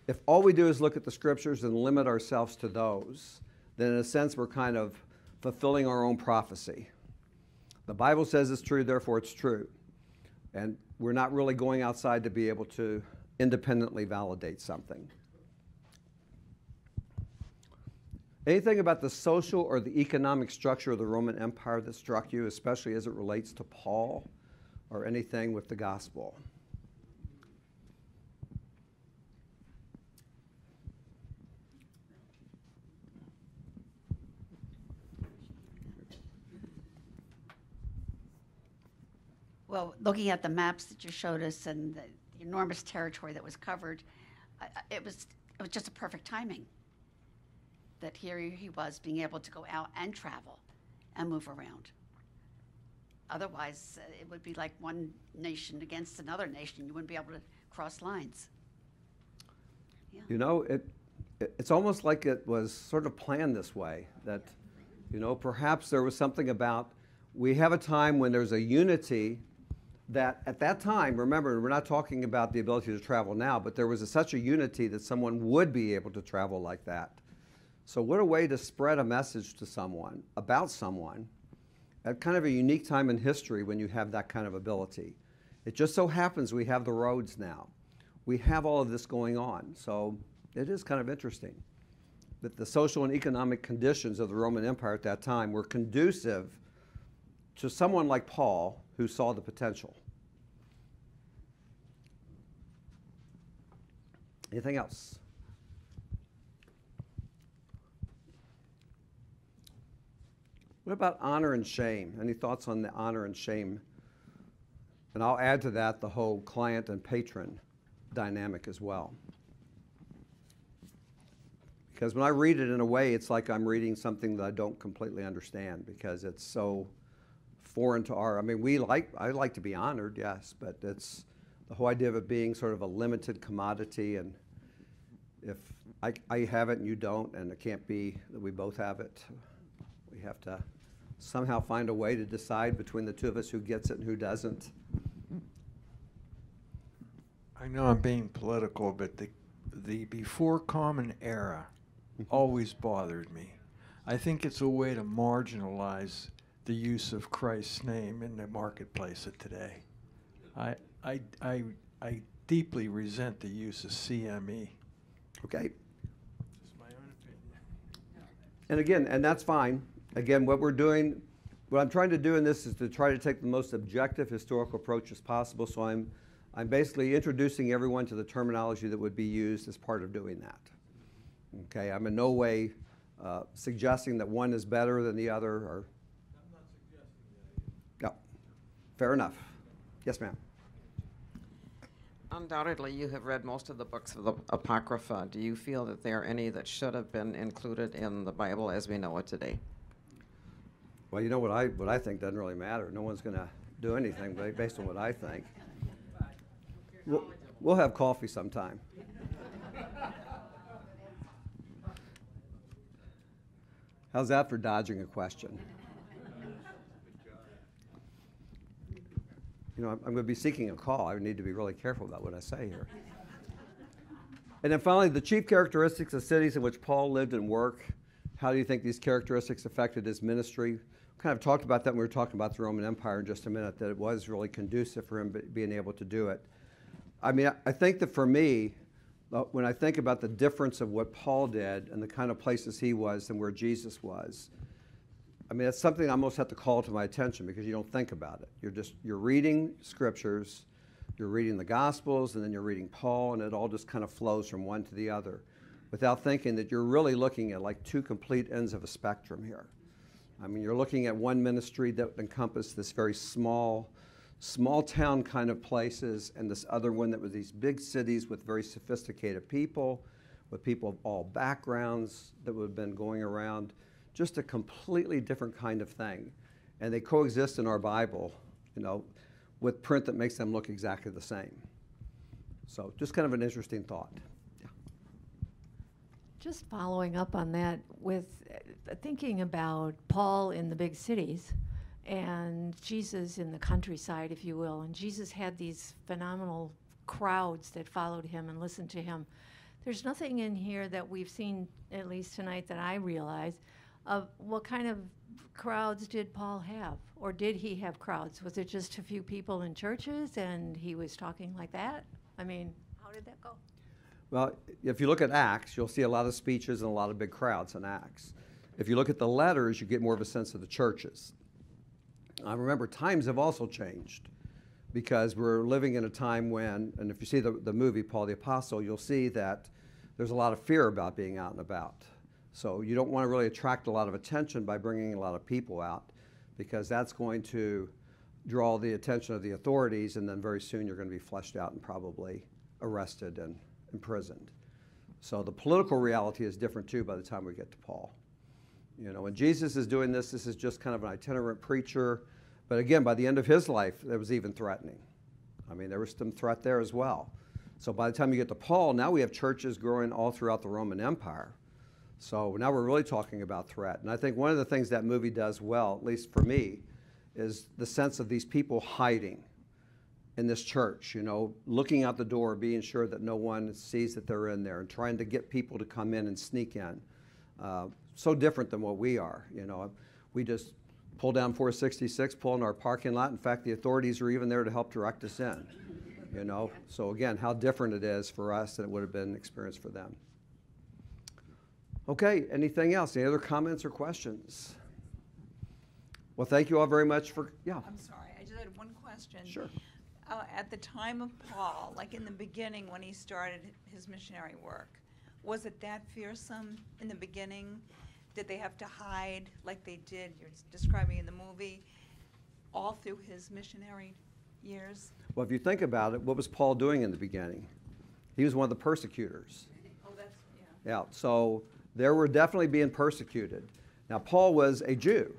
S1: if all we do is look at the scriptures and limit ourselves to those, then in a sense we're kind of fulfilling our own prophecy. The Bible says it's true, therefore it's true. And we're not really going outside to be able to independently validate something. Anything about the social or the economic structure of the Roman Empire that struck you, especially as it relates to Paul or anything with the gospel?
S6: Well, looking at the maps that you showed us and the enormous territory that was covered, it was just a perfect timing that here he was being able to go out and travel and move around. Otherwise, it would be like one nation against another nation. You wouldn't be able to cross lines. Yeah.
S1: It's almost like it was sort of planned this way, that, perhaps there was something about, we have a time when there's a unity that at that time, remember, we're not talking about the ability to travel now, but there was such a unity that someone would be able to travel like that. So what a way to spread a message to someone, about someone, at kind of a unique time in history when you have that kind of ability. It just so happens we have the roads now. We have all of this going on. So it is kind of interesting that the social and economic conditions of the Roman Empire at that time were conducive to someone like Paul who saw the potential. Anything else? What about honor and shame? Any thoughts on the honor and shame And I'll add to that the whole client and patron dynamic as well. Because when I read it in a way, it's like I'm reading something that I don't completely understand because it's so foreign to I mean, I like to be honored, yes, but it's the whole idea of it being sort of a limited commodity, and if I have it and you don't, and it can't be that we both have it, we have to somehow find a way to decide between the two of us who gets it and who doesn't.
S7: I know I'm being political, but the before common era always bothered me. I think it's a way to marginalize the use of Christ's name in the marketplace of today. I deeply resent the use of CME.
S1: Okay.
S7: Just my own opinion.
S1: And again, and that's fine. Again, what I'm trying to do in this is to try to take the most objective historical approach as possible. So I'm basically introducing everyone to the terminology that would be used as part of doing that. Okay, I'm in no way suggesting that one is better than the other. Or,
S7: I'm not suggesting that.
S1: yeah, fair enough. Yes, ma'am.
S4: Undoubtedly, you have read most of the books of the Apocrypha. Do you feel that there are any that should have been included in the Bible as we know it today?
S1: Well, you know what I think doesn't really matter. No one's going to do anything based on what I think. We'll have coffee sometime. How's that for dodging a question? You know, I'm going to be seeking a call. I need to be really careful about what I say here. And then finally, the chief characteristics of cities in which Paul lived and worked. How do you think these characteristics affected his ministry? We kind of talked about that when we were talking about the Roman Empire in just a minute, that it was really conducive for him being able to do it. I mean, I think that for me, when I think about the difference of what Paul did and the kind of places he was and where Jesus was, I mean, that's something I almost have to call to my attention because you don't think about it. You're reading scriptures, you're reading the Gospels, and then you're reading Paul, and it all just kind of flows from one to the other without thinking that you're really looking at like two complete ends of a spectrum here. I mean, you're looking at one ministry that encompassed this very small town kind of places, and this other one that was these big cities with very sophisticated people, with people of all backgrounds that would have been going around. Just a completely different kind of thing. And they coexist in our Bible, you know, with print that makes them look exactly the same. So just kind of an interesting thought. Yeah.
S8: Just following up on that with thinking about Paul in the big cities and Jesus in the countryside, if you will. And Jesus had these phenomenal crowds that followed him and listened to him. There's nothing in here that we've seen, at least tonight, that I realize of what kind of crowds did Paul have? Or did he have crowds? Was it just a few people in churches and he was talking like that? I mean, how did that go?
S1: Well, if you look at Acts, you'll see a lot of speeches and a lot of big crowds in Acts. If you look at the letters, you get more of a sense of the churches. I remember times have also changed because we're living in a time when, and if you see the movie Paul the Apostle, you'll see that there's a lot of fear about being out and about. So you don't want to really attract a lot of attention by bringing a lot of people out because that's going to draw the attention of the authorities, and then very soon you're going to be fleshed out and probably arrested and imprisoned. So the political reality is different too by the time we get to Paul. You know, when Jesus is doing this is just kind of an itinerant preacher. But again, by the end of his life, it was even threatening. I mean, there was some threat there as well. So by the time you get to Paul, now we have churches growing all throughout the Roman Empire. So now we're really talking about threat. And I think one of the things that movie does well, at least for me, is the sense of these people hiding in this church, you know, looking out the door, being sure that no one sees that they're in there and trying to get people to come in and sneak in. So different than what we are, you know. We just pull down 466, pull in our parking lot. In fact, the authorities are even there to help direct us in, you know. So again, how different it is for us than it would have been an experience for them. Okay, anything else? Any other comments or questions? Well, thank you all very much for, yeah.
S3: I'm sorry, I just had one question.
S1: Sure.
S3: At the time of Paul, like in the beginning when he started his missionary work, was it that fearsome in the beginning? Did they have to hide like they did, you're describing in the movie, all through his missionary years?
S1: Well, if you think about it, what was Paul doing in the beginning? He was one of the persecutors.
S3: Oh, that's, yeah.
S1: Yeah, so they were definitely being persecuted. Now, Paul was a Jew,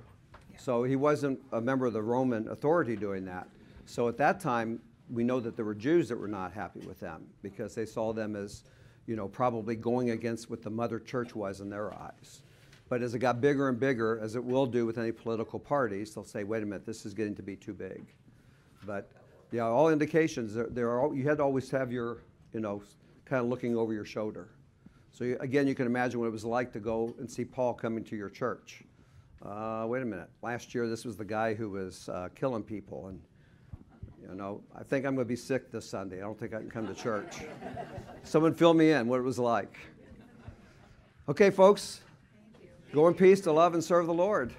S1: so he wasn't a member of the Roman authority doing that. So at that time, we know that there were Jews that were not happy with them because they saw them as, you know, probably going against what the mother church was in their eyes. But as it got bigger and bigger, as it will do with any political parties, they'll say, wait a minute, this is getting to be too big. But yeah, all indications, you had to always have your, you know, kind of looking over your shoulder. So again, you can imagine what it was like to go and see Paul coming to your church. Wait a minute, last year this was the guy who was killing people, and you know, I think I'm going to be sick this Sunday. I don't think I can come to church. Someone fill me in what it was like. Okay, folks, go in peace to love and serve the Lord.